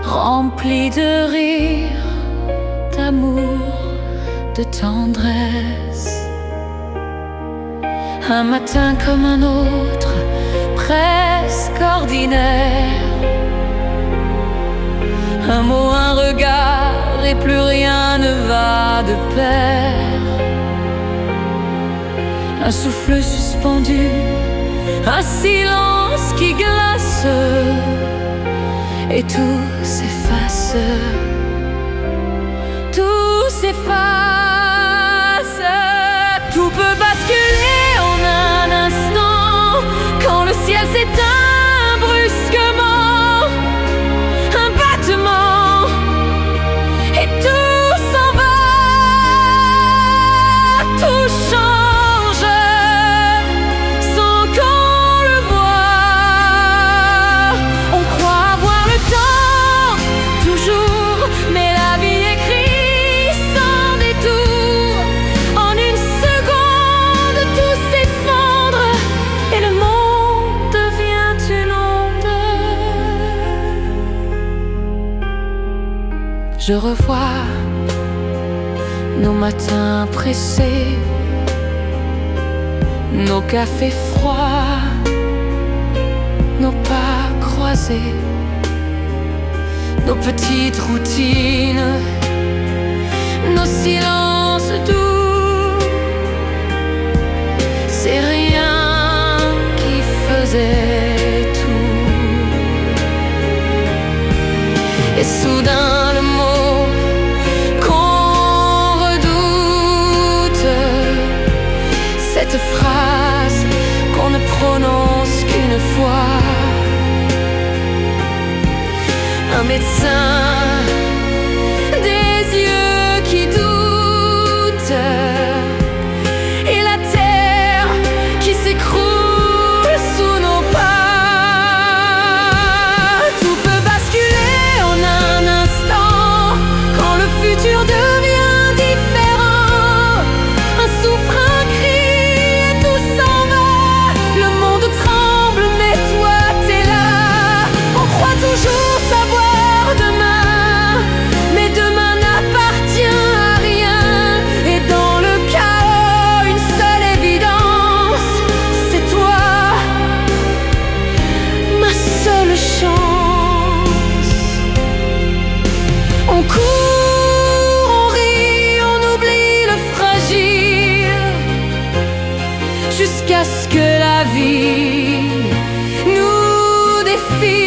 remplies de rire, d'amour, de tendresse. Un matin comme un autre, presque ordinaire. Un mot, un regard et plus rien ne va de pair. Un souffle suspendu, un silence qui glace, et tout s'efface, tout s'efface. Tout peut basculer en un instant, quand le ciel s'éteint brusquement. Un battement, et tout s'en va, tout change. Je revois nos matins pressés, nos cafés froids, nos pas croisés, nos petites routines, nos silences doux. C'est rien qui faisait tout. Et soudain le mot qu'on redoute, cette phrase qu'on ne prononce qu'une fois. Un médecin, des yeux qui doutent, et la terre qui s'écroule sous nos pas. Tout peut basculer en un instant quand le futur devient différent. Un souffle, un cri et tout s'en va. Le monde tremble mais toi t'es là. On croit toujours savoir demain, mais demain n'appartient à rien. Et dans le chaos, une seule évidence, c'est toi, ma seule chance. On court, on rit, on oublie le fragile, jusqu'à ce que la vie nous défie.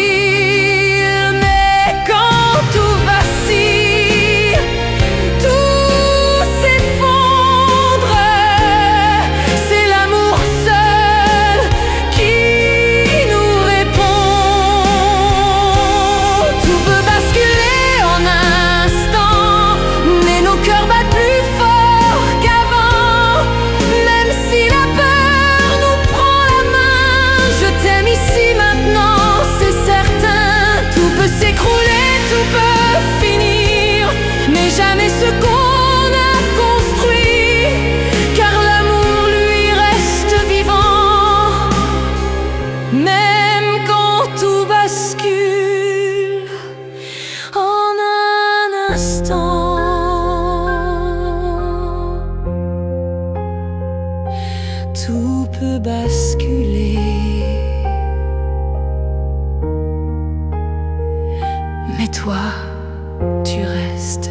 Jamais ce qu'on a construit, car l'amour lui reste vivant, même quand tout bascule en un instant. Tout peut basculer, mais toi, tu restes.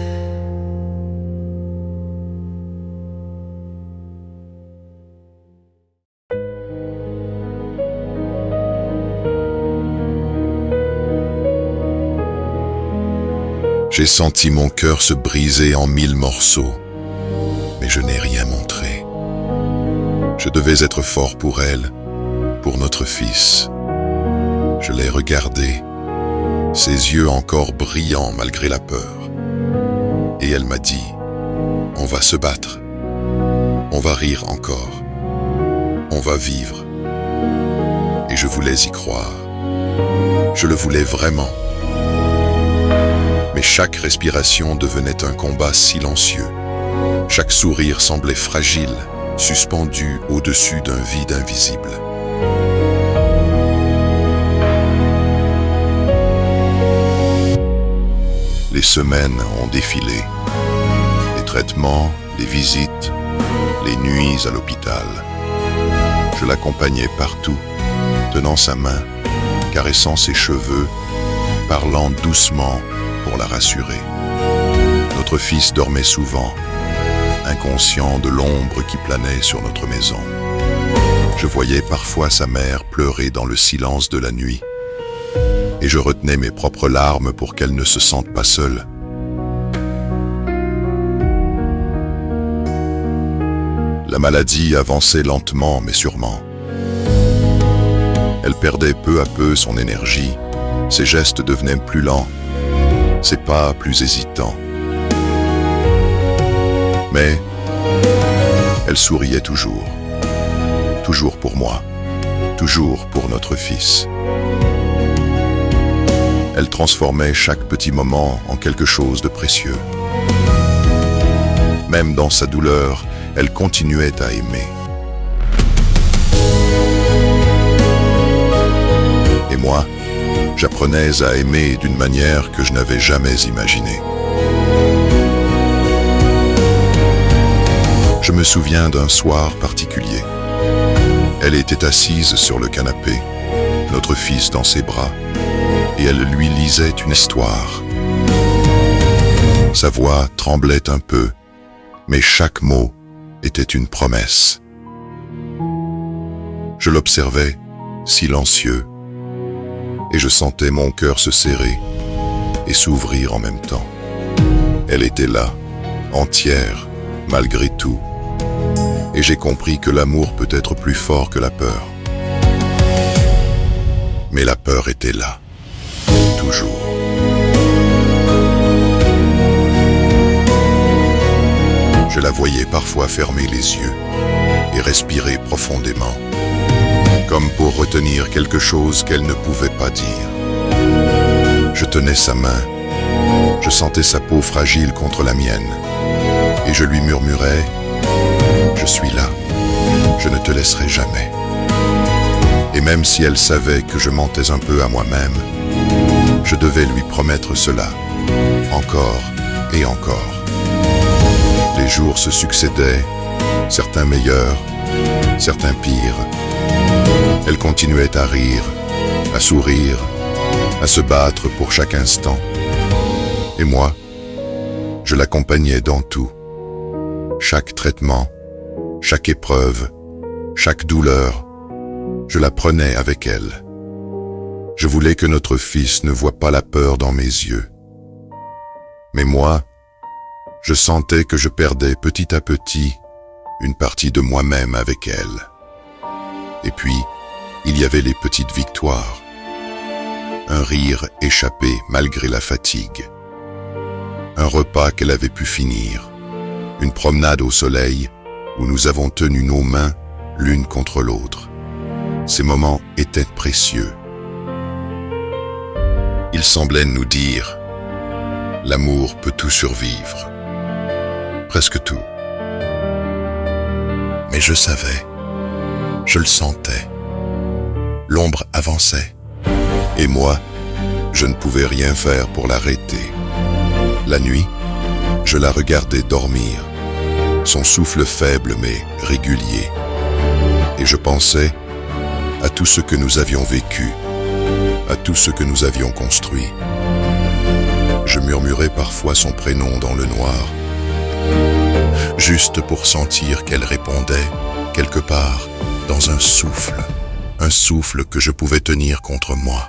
J'ai senti mon cœur se briser en 1000 morceaux, mais je n'ai rien montré. Je devais être fort pour elle, pour notre fils. Je l'ai regardée, ses yeux encore brillants malgré la peur. Et elle m'a dit, on va se battre, on va rire encore, on va vivre. Et je voulais y croire. Je le voulais vraiment. Mais chaque respiration devenait un combat silencieux. Chaque sourire semblait fragile, suspendu au-dessus d'un vide invisible. Les semaines ont défilé. Les traitements, les visites, les nuits à l'hôpital. Je l'accompagnais partout, tenant sa main, caressant ses cheveux, parlant doucement pour la rassurer. Notre fils dormait souvent, inconscient de l'ombre qui planait sur notre maison. Je voyais parfois sa mère pleurer dans le silence de la nuit, et je retenais mes propres larmes pour qu'elle ne se sente pas seule. La maladie avançait lentement mais sûrement. Elle perdait peu à peu son énergie, ses gestes devenaient plus lents, ses pas plus hésitants. Mais elle souriait toujours, toujours pour moi, toujours pour notre fils. Elle transformait chaque petit moment en quelque chose de précieux. Même dans sa douleur, elle continuait à aimer. Et moi, j'apprenais à aimer d'une manière que je n'avais jamais imaginée. Je me souviens d'un soir particulier. Elle était assise sur le canapé, notre fils dans ses bras, et elle lui lisait une histoire. Sa voix tremblait un peu, mais chaque mot était une promesse. Je l'observais, silencieux, et je sentais mon cœur se serrer et s'ouvrir en même temps. Elle était là, entière, malgré tout, et j'ai compris que l'amour peut être plus fort que la peur. Mais la peur était là, toujours. Je la voyais parfois fermer les yeux et respirer profondément, comme pour retenir quelque chose qu'elle ne pouvait pas dire. Je tenais sa main, je sentais sa peau fragile contre la mienne, et je lui murmurais « Je suis là, je ne te laisserai jamais ». Et même si elle savait que je mentais un peu à moi-même, je devais lui promettre cela, encore et encore. Les jours se succédaient, certains meilleurs, certains pires. Elle continuait à rire, à sourire, à se battre pour chaque instant. Et moi, je l'accompagnais dans tout. Chaque traitement, chaque épreuve, chaque douleur, je la prenais avec elle. Je voulais que notre fils ne voie pas la peur dans mes yeux. Mais moi, je sentais que je perdais petit à petit une partie de moi-même avec elle. Et puis, il y avait les petites victoires. Un rire échappé malgré la fatigue. Un repas qu'elle avait pu finir. Une promenade au soleil où nous avons tenu nos mains l'une contre l'autre. Ces moments étaient précieux. Ils semblaient nous dire « L'amour peut tout survivre ». Presque tout. Mais je savais, je le sentais. L'ombre avançait. Et moi, je ne pouvais rien faire pour l'arrêter. La nuit, je la regardais dormir, son souffle faible mais régulier. Et je pensais à tout ce que nous avions vécu, à tout ce que nous avions construit. Je murmurais parfois son prénom dans le noir, juste pour sentir qu'elle répondait quelque part dans un souffle que je pouvais tenir contre moi.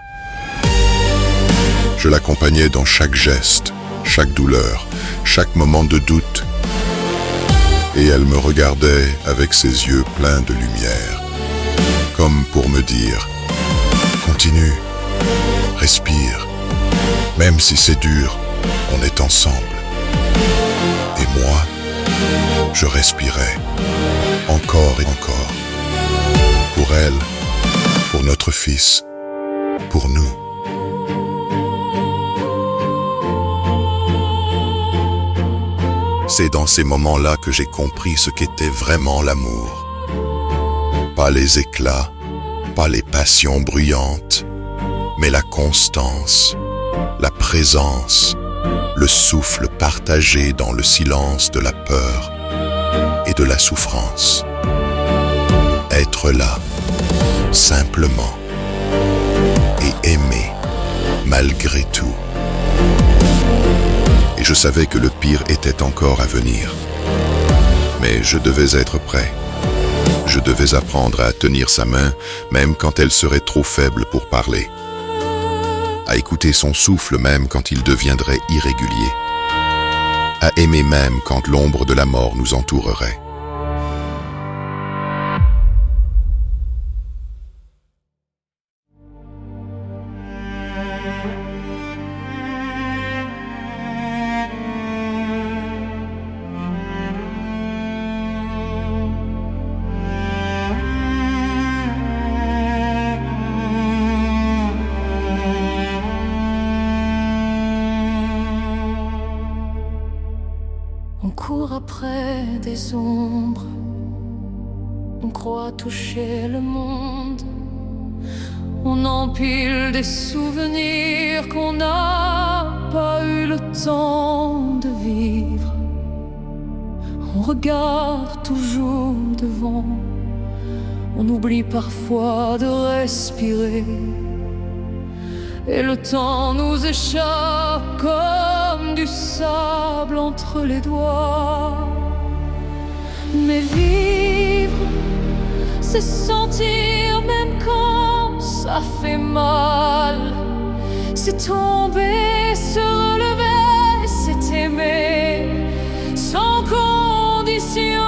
Je l'accompagnais dans chaque geste, chaque douleur, chaque moment de doute, et elle me regardait avec ses yeux pleins de lumière, comme pour me dire « Continue, respire, même si c'est dur, on est ensemble. » Et moi, je respirais, encore et encore, pour elle, pour notre fils, pour nous. C'est dans ces moments-là que j'ai compris ce qu'était vraiment l'amour. Pas les éclats, pas les passions bruyantes, mais la constance, la présence, le souffle partagé dans le silence de la peur et de la souffrance. Être là, simplement, et aimer, malgré tout. Et je savais que le pire était encore à venir. Mais je devais être prêt. Je devais apprendre à tenir sa main, même quand elle serait trop faible pour parler. À écouter son souffle même quand il deviendrait irrégulier. À aimer même quand l'ombre de la mort nous entourerait. On court après des ombres, on croit toucher le monde, on empile des souvenirs qu'on n'a pas eu le temps de vivre. On regarde toujours devant, on oublie parfois de respirer, et le temps nous échappe comme du sable entre les doigts. Mais vivre, c'est sentir même quand ça fait mal. C'est tomber, se relever, c'est aimer sans condition.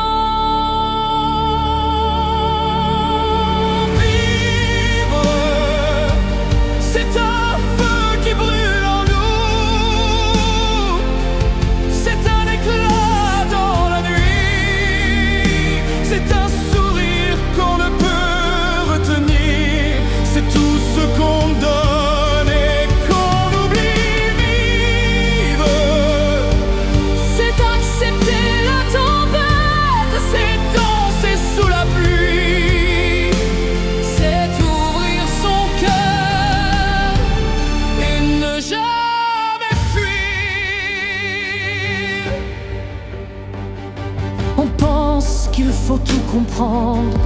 Qu'il faut tout comprendre,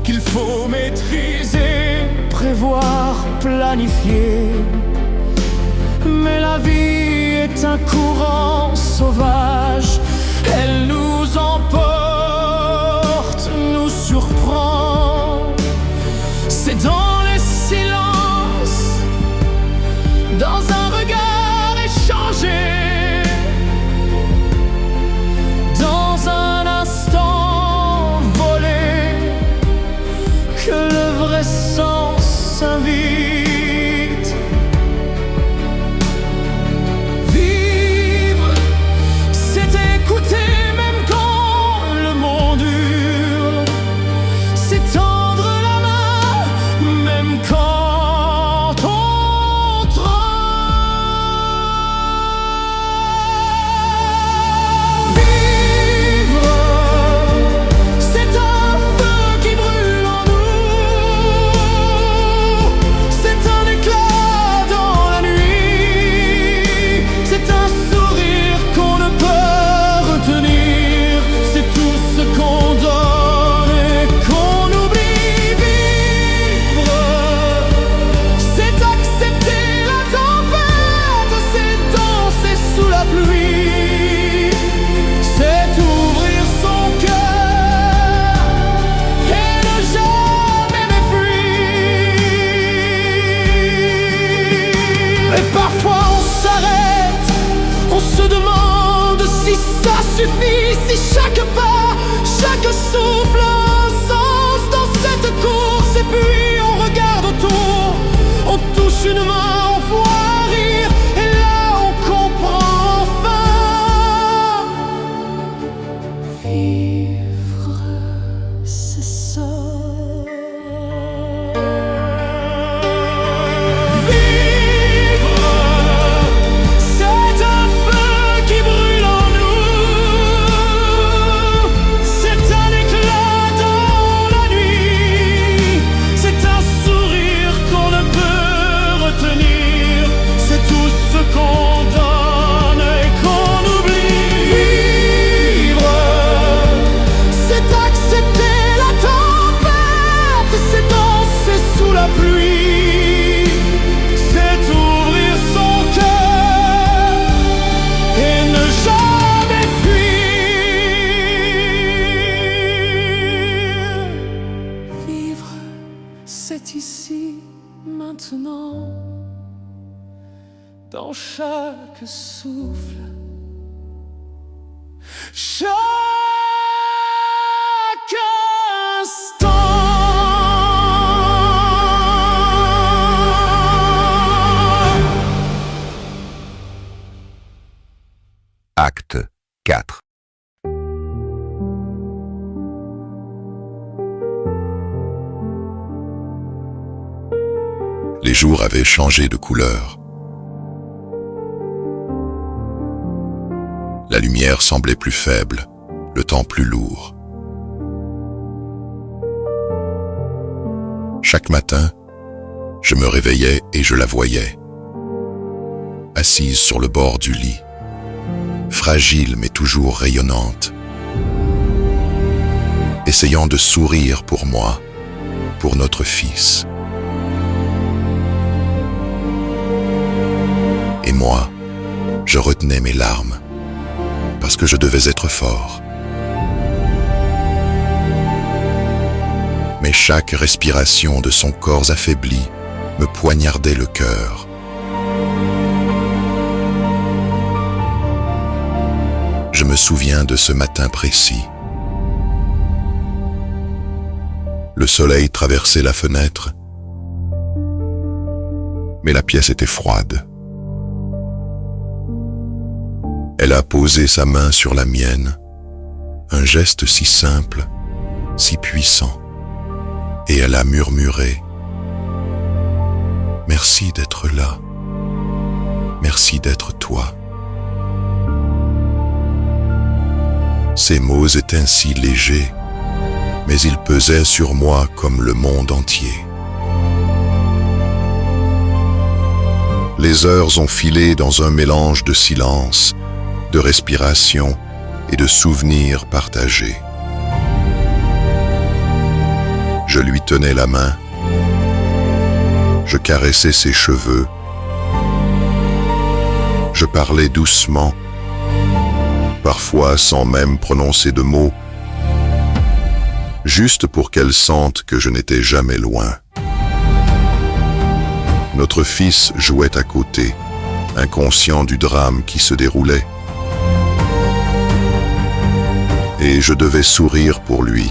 qu'il faut maîtriser, prévoir, planifier. Mais la vie est un courant sauvage, elle nous emporte, nous surprend. C'est dans les silences, dans un regard échangé, que le vrai sens s'invite. Vivre, c'est écouter même quand le monde hurle. C'est tendre la main même quand on tremble. Vivre, c'est un feu qui brûle en nous. Si chaque pas, chaque souffle a un sens dans cette course, et puis on regarde autour, on touche une main, on voit rire, et là on comprend enfin. Vivre, c'est ça. C'est ici, maintenant, dans chaque souffle, chaque instant. Acte 4. Les jours avaient changé de couleur. La lumière semblait plus faible, le temps plus lourd. Chaque matin, je me réveillais et je la voyais. assise sur le bord du lit, fragile mais toujours rayonnante, essayant de sourire pour moi, pour notre fils. Et moi, je retenais mes larmes, parce que je devais être fort. Mais chaque respiration de son corps affaibli me poignardait le cœur. Je me souviens de ce matin précis. Le soleil traversait la fenêtre, mais la pièce était froide. Elle a posé sa main sur la mienne, un geste si simple, si puissant, et elle a murmuré « Merci d'être là, merci d'être toi ». Ces mots étaient si légers, mais ils pesaient sur moi comme le monde entier. Les heures ont filé dans un mélange de silence, de respiration et de souvenirs partagés. Je lui tenais la main, je caressais ses cheveux, je parlais doucement, parfois sans même prononcer de mots, juste pour qu'elle sente que je n'étais jamais loin. Notre fils jouait à côté, inconscient du drame qui se déroulait. Et je devais sourire pour lui,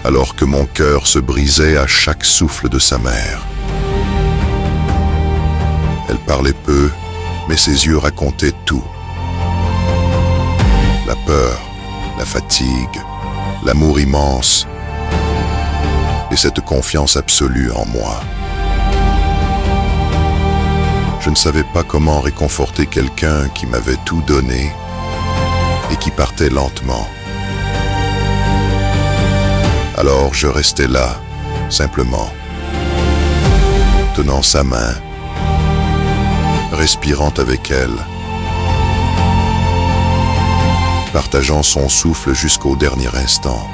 alors que mon cœur se brisait à chaque souffle de sa mère. Elle parlait peu, mais ses yeux racontaient tout. La peur, la fatigue, l'amour immense et cette confiance absolue en moi. Je ne savais pas comment réconforter quelqu'un qui m'avait tout donné et qui partait lentement. Alors je restais là, simplement, tenant sa main, respirant avec elle, partageant son souffle jusqu'au dernier instant.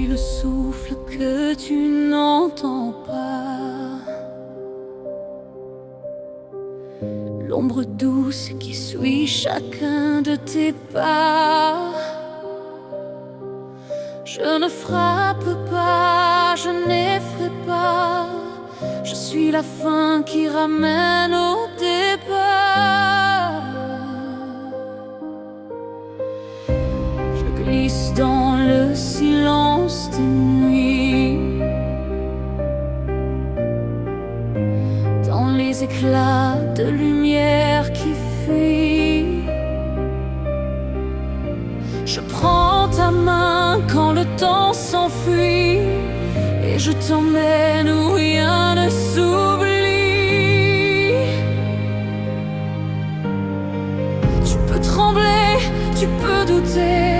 Le souffle que tu n'entends pas, l'ombre douce qui suit chacun de tes pas. Je ne frappe pas, je n'effraie pas, je suis la fin qui ramène au départ. Je glisse dans le silence des nuits, dans les éclats de lumière qui fuient. Je prends ta main quand le temps s'enfuit et je t'emmène où rien ne s'oublie. Tu peux trembler, tu peux douter,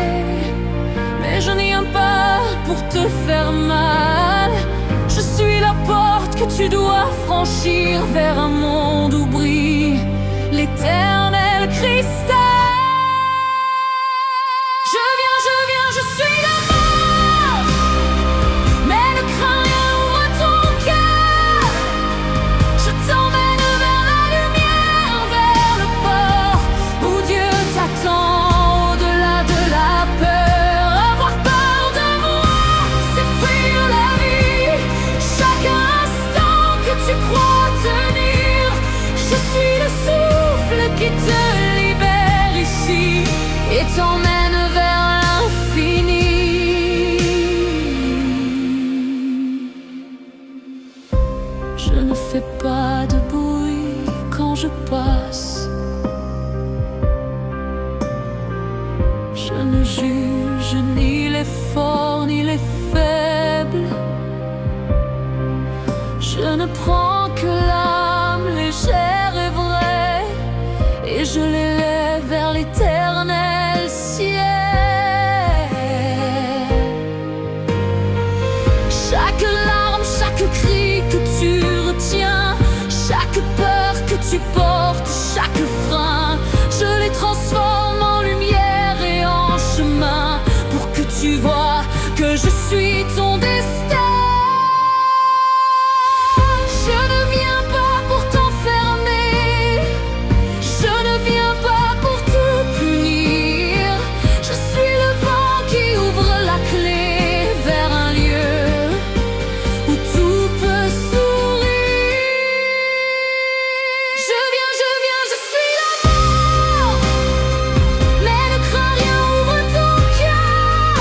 mais je n'y viens pas pour te faire mal. Je suis la porte que tu dois franchir vers un monde où brille l'éternel cristal. Je suis la mort, mais ne crains rien, ouvre ton cœur. Je t'emmène vers la lumière. Je ne fais pas de bruit quand je passe. Je ne juge ni les forts ni les faibles. Je ne prends que l'âme légère et vraie, et je l'élève vers l'éternel ciel. Chaque larme, chaque cri que tu retiens, chaque peur que tu portes, chaque frein, je les transforme en lumière et en chemin, pour que tu vois que je suis ton destin. Je ne viens pas pour t'enfermer, je ne viens pas pour te punir. Je suis le vent qui ouvre la clé vers un lieu où tout peut sourire. Je viens, je suis l'amour. Mais ne crains rien, ouvre ton cœur.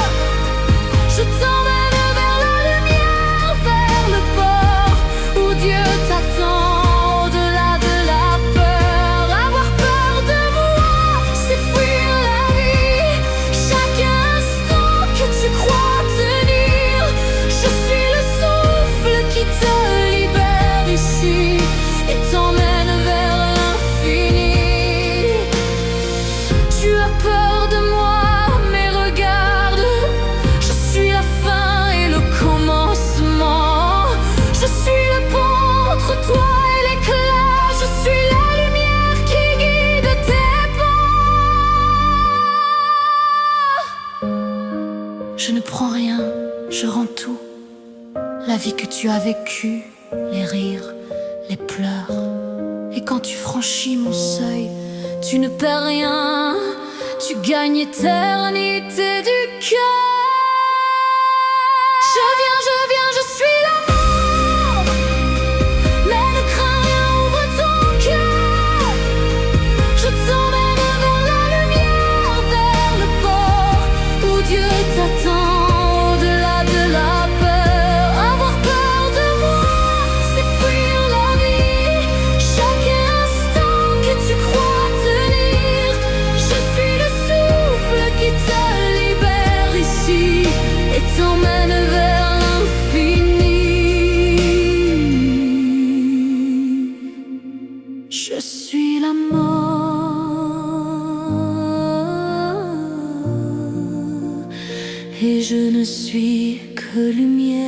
Je t'emmène vers la lumière, vers le port où Dieu t'attend, au-delà de la peur. Avoir peur de moi, c'est fuir la vie. Chaque instant que tu crois tenir, je suis le souffle qui te libère ici et t'emmène vers l'infini. Tu as peur de moi, mais regarde, je suis la fin et le commencement. Je suis le pont entre toi et l'éclat. Je suis la lumière qui guide tes pas. Je ne prends rien, je rends tout. La vie que tu as vécue, les rires, les pleurs. Et quand tu franchis mon seuil, tu ne perds rien, tu gagnes éternité du cœur. Je viens, je suis l'amour. Mais ne crains rien, ouvre ton cœur. Je t'emmène vers la lumière, vers le port où Dieu t'attend, au-delà de la peur. Avoir peur de moi, c'est fuir la vie. Chaque instant que tu crois tenir, je suis le souffle qui te libère ici et t'emmène vers l'infini. Je suis l'amour et je ne suis que lumière.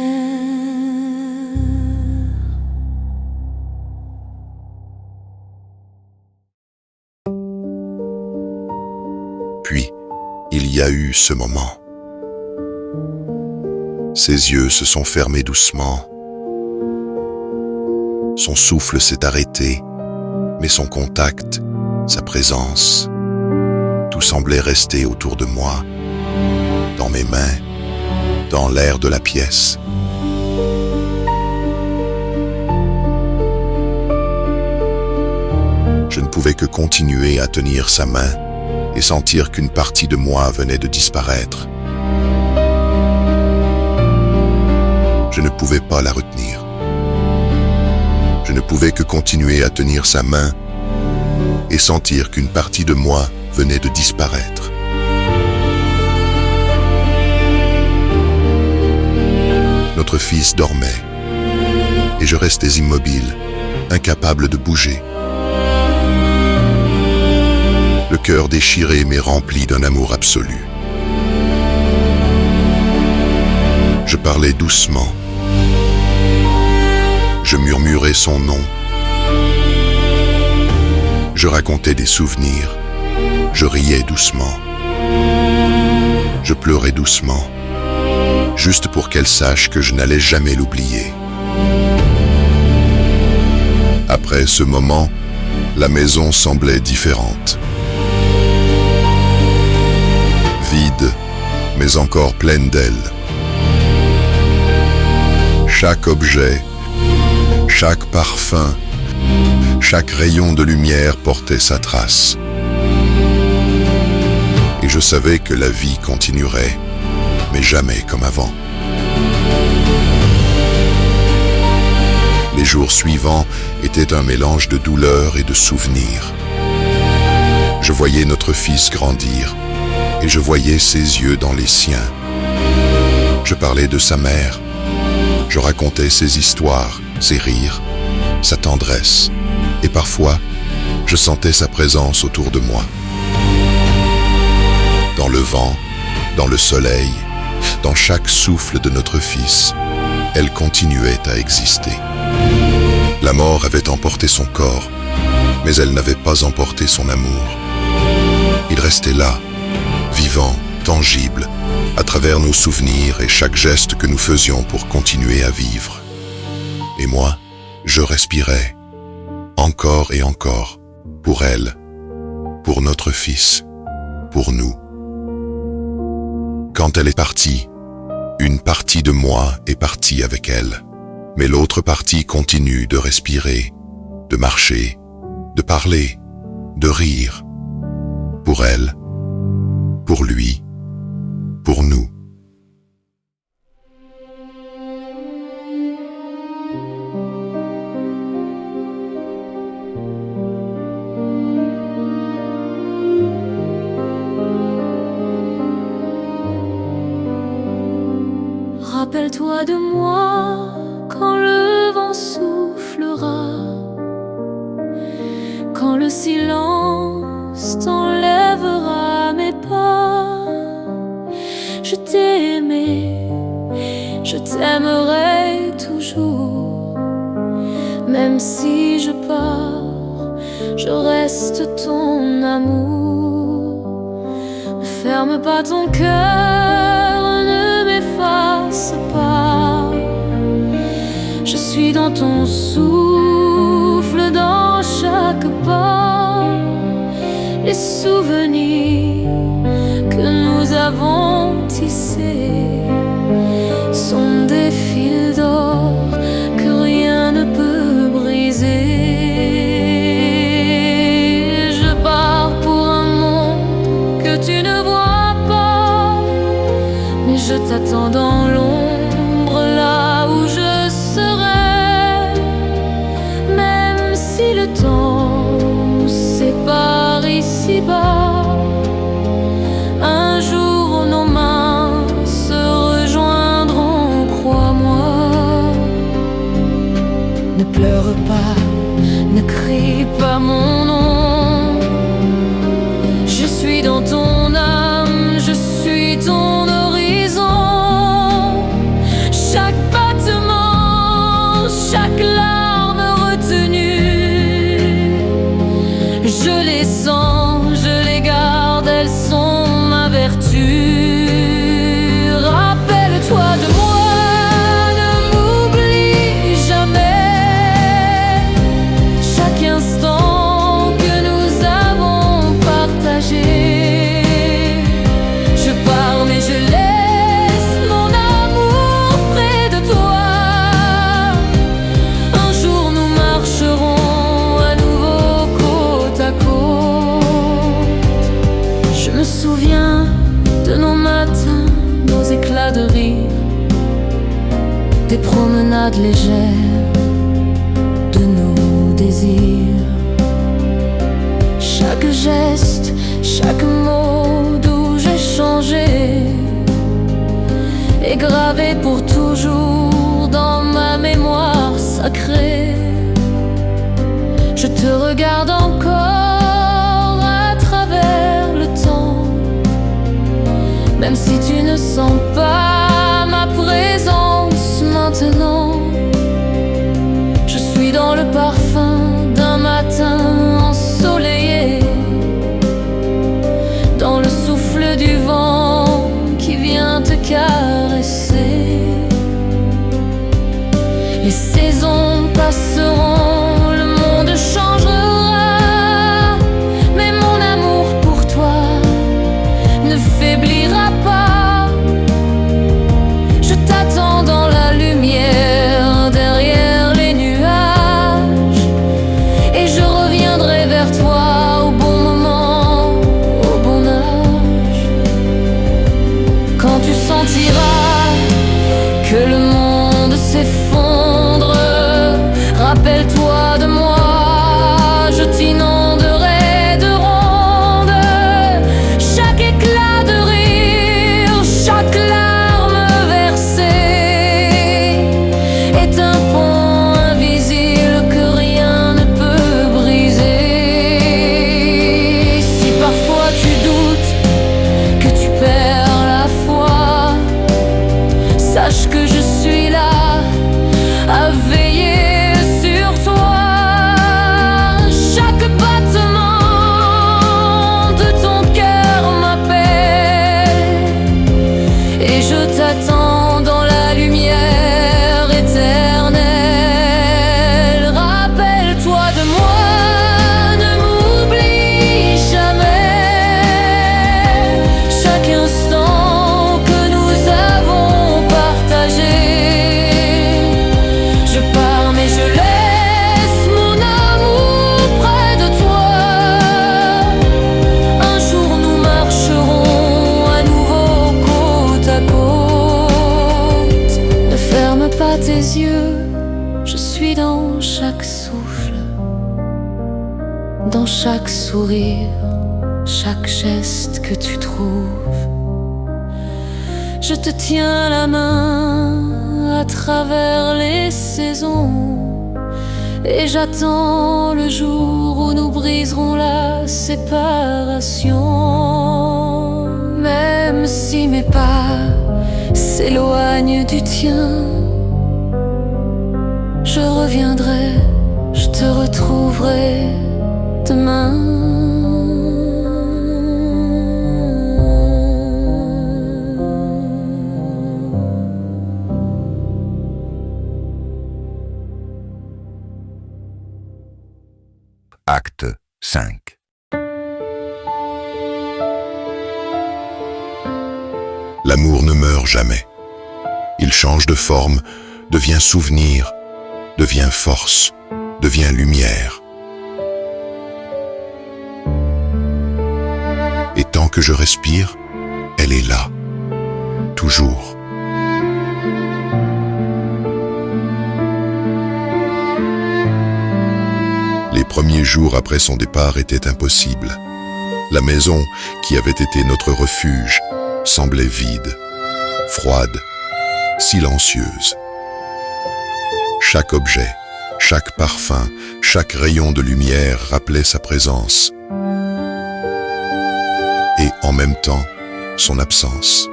Puis, il y a eu ce moment. Ses yeux se sont fermés doucement. Son souffle s'est arrêté, mais son contact, sa présence, tout semblait rester autour de moi, dans mes mains, dans l'air de la pièce. Je ne pouvais que continuer à tenir sa main et sentir qu'une partie de moi venait de disparaître. Je ne pouvais pas la retenir. Je ne pouvais que continuer à tenir sa main et sentir qu'une partie de moi venait de disparaître. Notre fils dormait et je restais immobile, incapable de bouger. Le cœur déchiré mais rempli d'un amour absolu. Je parlais doucement. Je murmurais son nom. Je racontais des souvenirs. Je riais doucement. Je pleurais doucement, juste pour qu'elle sache que je n'allais jamais l'oublier. Après ce moment, la maison semblait différente. Vide, mais encore pleine d'elle. Chaque objet, chaque parfum, chaque rayon de lumière portait sa trace. Et je savais que la vie continuerait, mais jamais comme avant. Les jours suivants étaient un mélange de douleur et de souvenirs. Je voyais notre fils grandir et je voyais ses yeux dans les siens. Je parlais de sa mère. Je racontais ses histoires, ses rires, sa tendresse. Et parfois, je sentais sa présence autour de moi. Dans le vent, dans le soleil, dans chaque souffle de notre fils, elle continuait à exister. La mort avait emporté son corps, mais elle n'avait pas emporté son amour. Il restait là, vivant, tangible, à travers nos souvenirs et chaque geste que nous faisions pour continuer à vivre. Et moi, je respirais, encore et encore, pour elle, pour notre fils, pour nous. Quand elle est partie, une partie de moi est partie avec elle, mais l'autre partie continue de respirer, de marcher, de parler, de rire, pour elle, pour lui, pour nous. Rappelle-toi de moi quand le vent soufflera, quand le silence t'enlèvera mes pas. Je t'ai aimé, je t'aimerai toujours. Même si je pars, je reste ton amour. Ne ferme pas ton cœur, ne m'efface pas. Je suis dans ton souffle, dans chaque pas. Les souvenirs que nous avons tissés sont des fils d'or que rien ne peut briser. Je pars pour un monde que tu ne vois pas, mais je t'attends dans l'ombre, là où je serai. Même si le temps nous sépare ici-bas, un jour nos mains se rejoindront, crois-moi. Ne pleure pas, ne crie pas mon nom. Je suis dans ton âme, je suis ton horizon. Chaque battement, chaque larme retenue, je les sens, je les garde, elles sont ma vertu. Rappelle-toi de moi, ne m'oublie jamais. Chaque instant que nous avons partagé. Je pars mais je laisse mon amour près de toi. Un jour nous marcherons à nouveau côte à côte. Je me souviens de nos matins, nos éclats de rire, des promenades légères, de nos désirs. Chaque geste, chaque mot d'où j'ai changé est gravé pour toujours dans ma mémoire sacrée. Je te regarde encore à travers le temps, même si tu ne sens pas ma présence maintenant. Je suis dans le parfum d'un matin ensoleillé, dans le souffle du vent qui vient te caresser. Les saisons passeront, le monde changera, mais mon amour pour toi ne faiblira pas. Je t'attends dans la lumière, derrière les nuages, et je reviendrai vers toi au bon moment, au bon âge. Quand tu sentiras que le monde s'effondre, suis dans chaque souffle, dans chaque sourire, chaque geste que tu trouves. Je te tiens la main à travers les saisons, et j'attends le jour où nous briserons la séparation. Même si mes pas s'éloignent du tien, je reviendrai, je te retrouverai demain. Acte 5. L'amour ne meurt jamais. Il change de forme, devient souvenir, devient force, devient lumière. Et tant que je respire, elle est là, toujours. Les premiers jours après son départ étaient impossibles. La maison, qui avait été notre refuge, semblait vide, froide, silencieuse. Chaque objet, chaque parfum, chaque rayon de lumière rappelait sa présence. Et en même temps, son absence.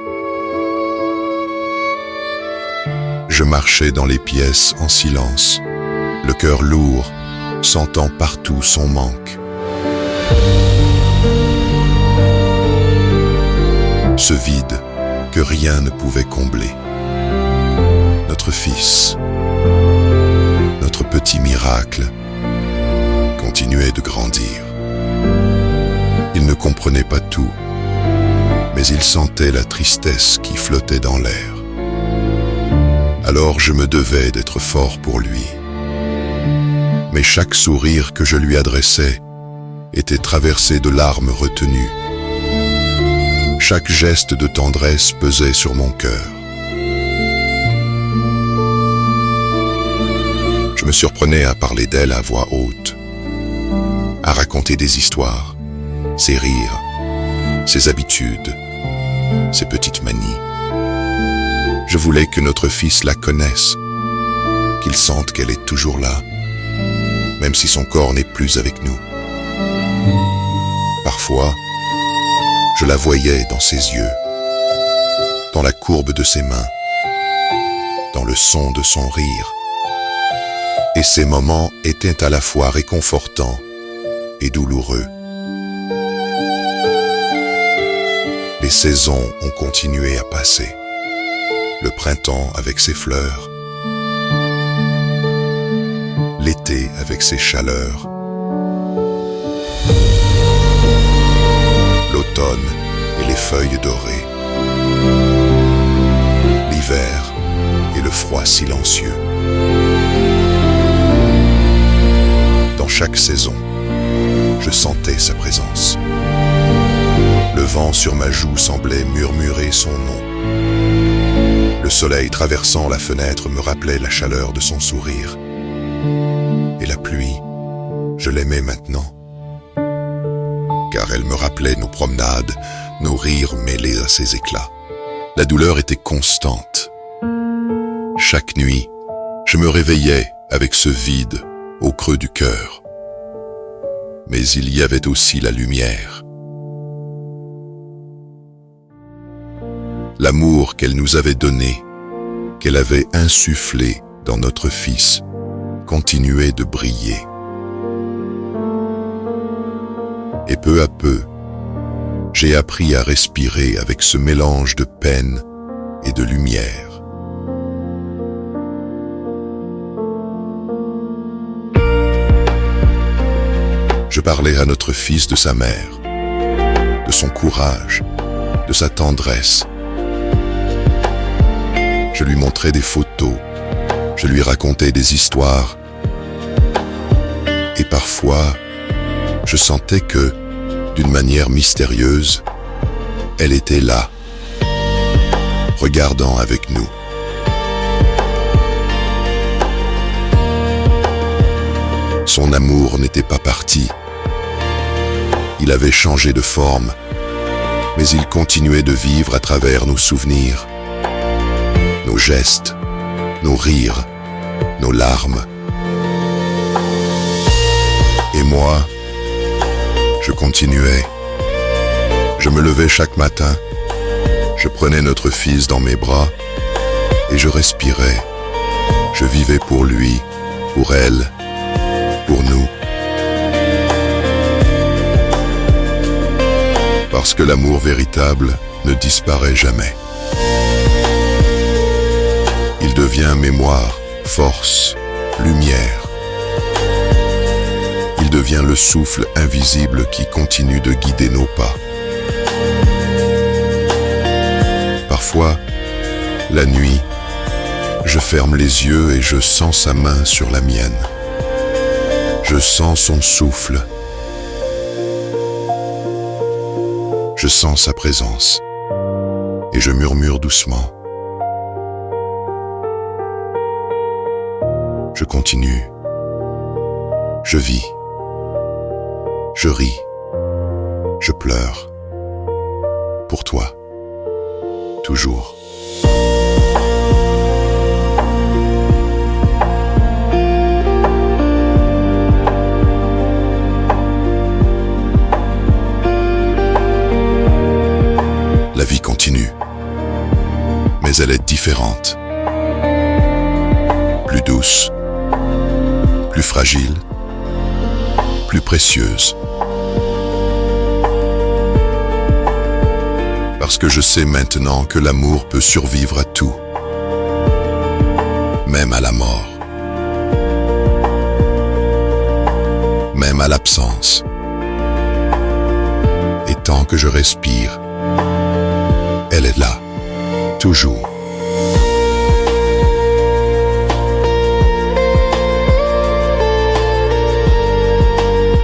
Je marchais dans les pièces en silence, le cœur lourd, sentant partout son manque. Ce vide que rien ne pouvait combler. Notre fils, notre petit miracle, continuait de grandir. Il ne comprenait pas tout, mais il sentait la tristesse qui flottait dans l'air. Alors je me devais d'être fort pour lui. Mais chaque sourire que je lui adressais était traversé de larmes retenues. Chaque geste de tendresse pesait sur mon cœur. Je me surprenais à parler d'elle à voix haute, à raconter des histoires, ses rires, ses habitudes, ses petites manies. Je voulais que notre fils la connaisse, qu'il sente qu'elle est toujours là, même si son corps n'est plus avec nous. Parfois, je la voyais dans ses yeux, dans la courbe de ses mains, dans le son de son rire. Et ces moments étaient à la fois réconfortants et douloureux. Les saisons ont continué à passer. Le printemps avec ses fleurs, l'été avec ses chaleurs, l'automne et les feuilles dorées, l'hiver et le froid silencieux. Dans chaque saison, je sentais sa présence. Le vent sur ma joue semblait murmurer son nom. Le soleil traversant la fenêtre me rappelait la chaleur de son sourire. Et la pluie, je l'aimais maintenant, car elle me rappelait nos promenades, nos rires mêlés à ses éclats. La douleur était constante. Chaque nuit, je me réveillais avec ce vide au creux du cœur. Mais il y avait aussi la lumière. L'amour qu'elle nous avait donné, qu'elle avait insufflé dans notre fils, continuait de briller. Et peu à peu, j'ai appris à respirer avec ce mélange de peine et de lumière. Je parlais à notre fils de sa mère, de son courage, de sa tendresse. Je lui montrais des photos, je lui racontais des histoires. Et parfois, je sentais que, d'une manière mystérieuse, elle était là, regardant avec nous. Son amour n'était pas parti. Il avait changé de forme, mais il continuait de vivre à travers nos souvenirs, nos gestes, nos rires, nos larmes. Et moi, je continuais. Je me levais chaque matin, je prenais notre fils dans mes bras et je respirais. Je vivais pour lui, pour elle, pour nous. Parce que l'amour véritable ne disparaît jamais. Il devient mémoire, force, lumière. Il devient le souffle invisible qui continue de guider nos pas. Parfois, la nuit, je ferme les yeux et je sens sa main sur la mienne. Je sens son souffle. Je sens sa présence. Et je murmure doucement. Je continue. Je vis. Je ris. Je pleure. Pour toi. Toujours. La vie continue, mais elle est différente. Plus douce, plus fragile, plus précieuse. Parce que je sais maintenant que l'amour peut survivre à tout, même à la mort, même à l'absence. Et tant que je respire, elle est là, toujours.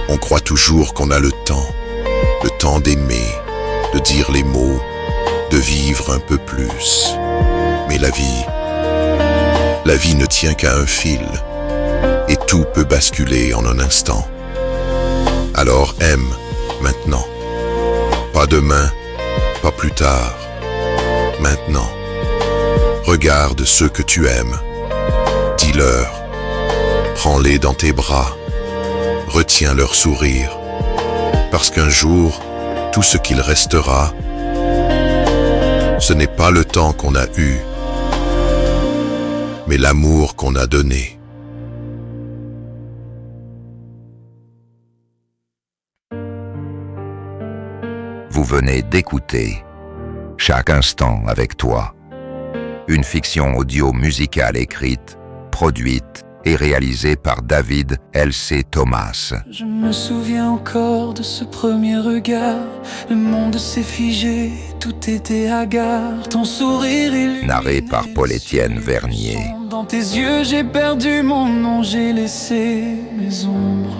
On croit toujours qu'on a le temps d'aimer, de dire les mots, de vivre un peu plus. Mais la vie ne tient qu'à un fil, et tout peut basculer en un instant. Alors aime maintenant, pas demain, pas plus tard. Maintenant, regarde ceux que tu aimes, dis-leur, prends-les dans tes bras, retiens leur sourire, parce qu'un jour, tout ce qu'il restera, ce n'est pas le temps qu'on a eu, mais l'amour qu'on a donné. Vous venez d'écouter Chaque instant avec toi, une fiction audio musicale écrite, produite et réalisée par David L.C. Thomas. Je me souviens encore de ce premier regard. Le monde s'est figé, tout était hagard. Ton sourire illuminé. Narré par Paul-Étienne Vernier. Dans tes yeux, j'ai perdu mon nom, j'ai laissé mes ombres.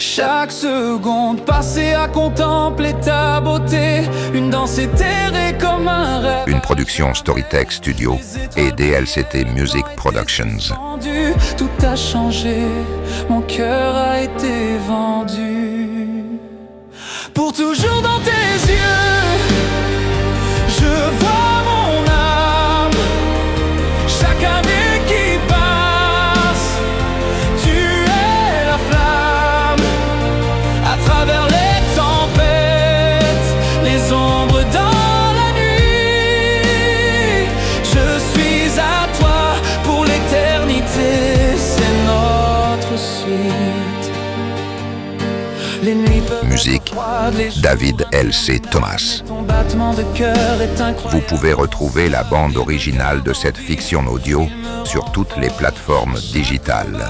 Chaque seconde passée à contempler ta beauté, une danse éthérée comme un rêve. Une production Storytech Studio et DLCT Music Productions. Tout a changé, mon cœur a été vendu. Pour toujours dans tes yeux, je vois mon âme. Chaque année qui passe, tu es la flamme. À travers les tempêtes, les ombres dans la nuit, je suis à toi pour l'éternité, c'est notre suite. Les nuits peuvent Musique, David L.C. Thomas. ton battement de cœur est incroyable. Vous pouvez retrouver la bande originale de cette fiction audio sur toutes les plateformes digitales,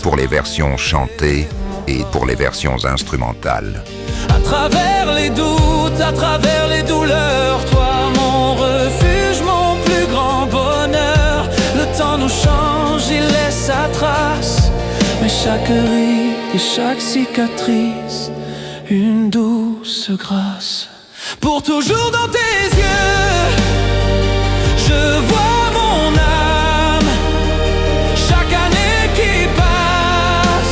pour les versions chantées et pour les versions instrumentales. À travers les doutes, à travers les douleurs, toi mon refuge, mon plus grand bonheur. Le temps nous change, il laisse sa trace, mais chaque ride et chaque cicatrice, une douce grâce. Pour toujours dans tes yeux, je vois mon âme. Chaque année qui passe,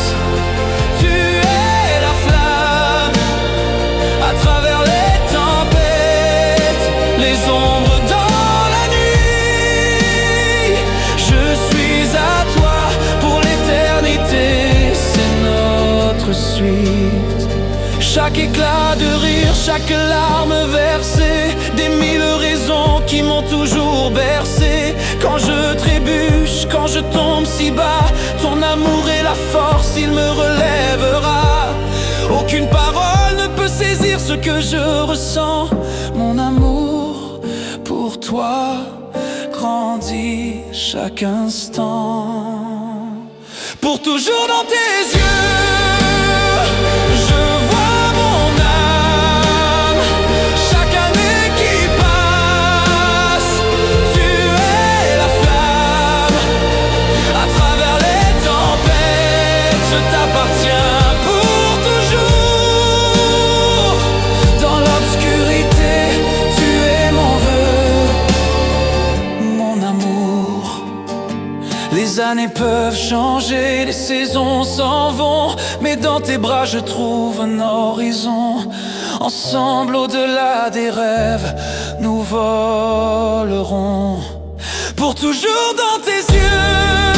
Chaque éclat de rire, chaque larme versée, des mille raisons qui m'ont toujours bercé. Quand je trébuche, quand je tombe si bas, ton amour est la force, il me relèvera. Aucune parole ne peut saisir ce que je ressens. Mon amour pour toi grandit chaque instant. Pour toujours dans tes yeux, je vois mon âme. Chaque année qui passe, tu es la flamme. À travers les tempêtes, je t'appartiens pour toujours. Dans l'obscurité, tu es mon vœu, mon amour. Les années peuvent changer, les saisons s'en vont, mais dans tes bras je trouve un horizon. Ensemble au-delà des rêves, nous volerons. Pour toujours dans tes yeux,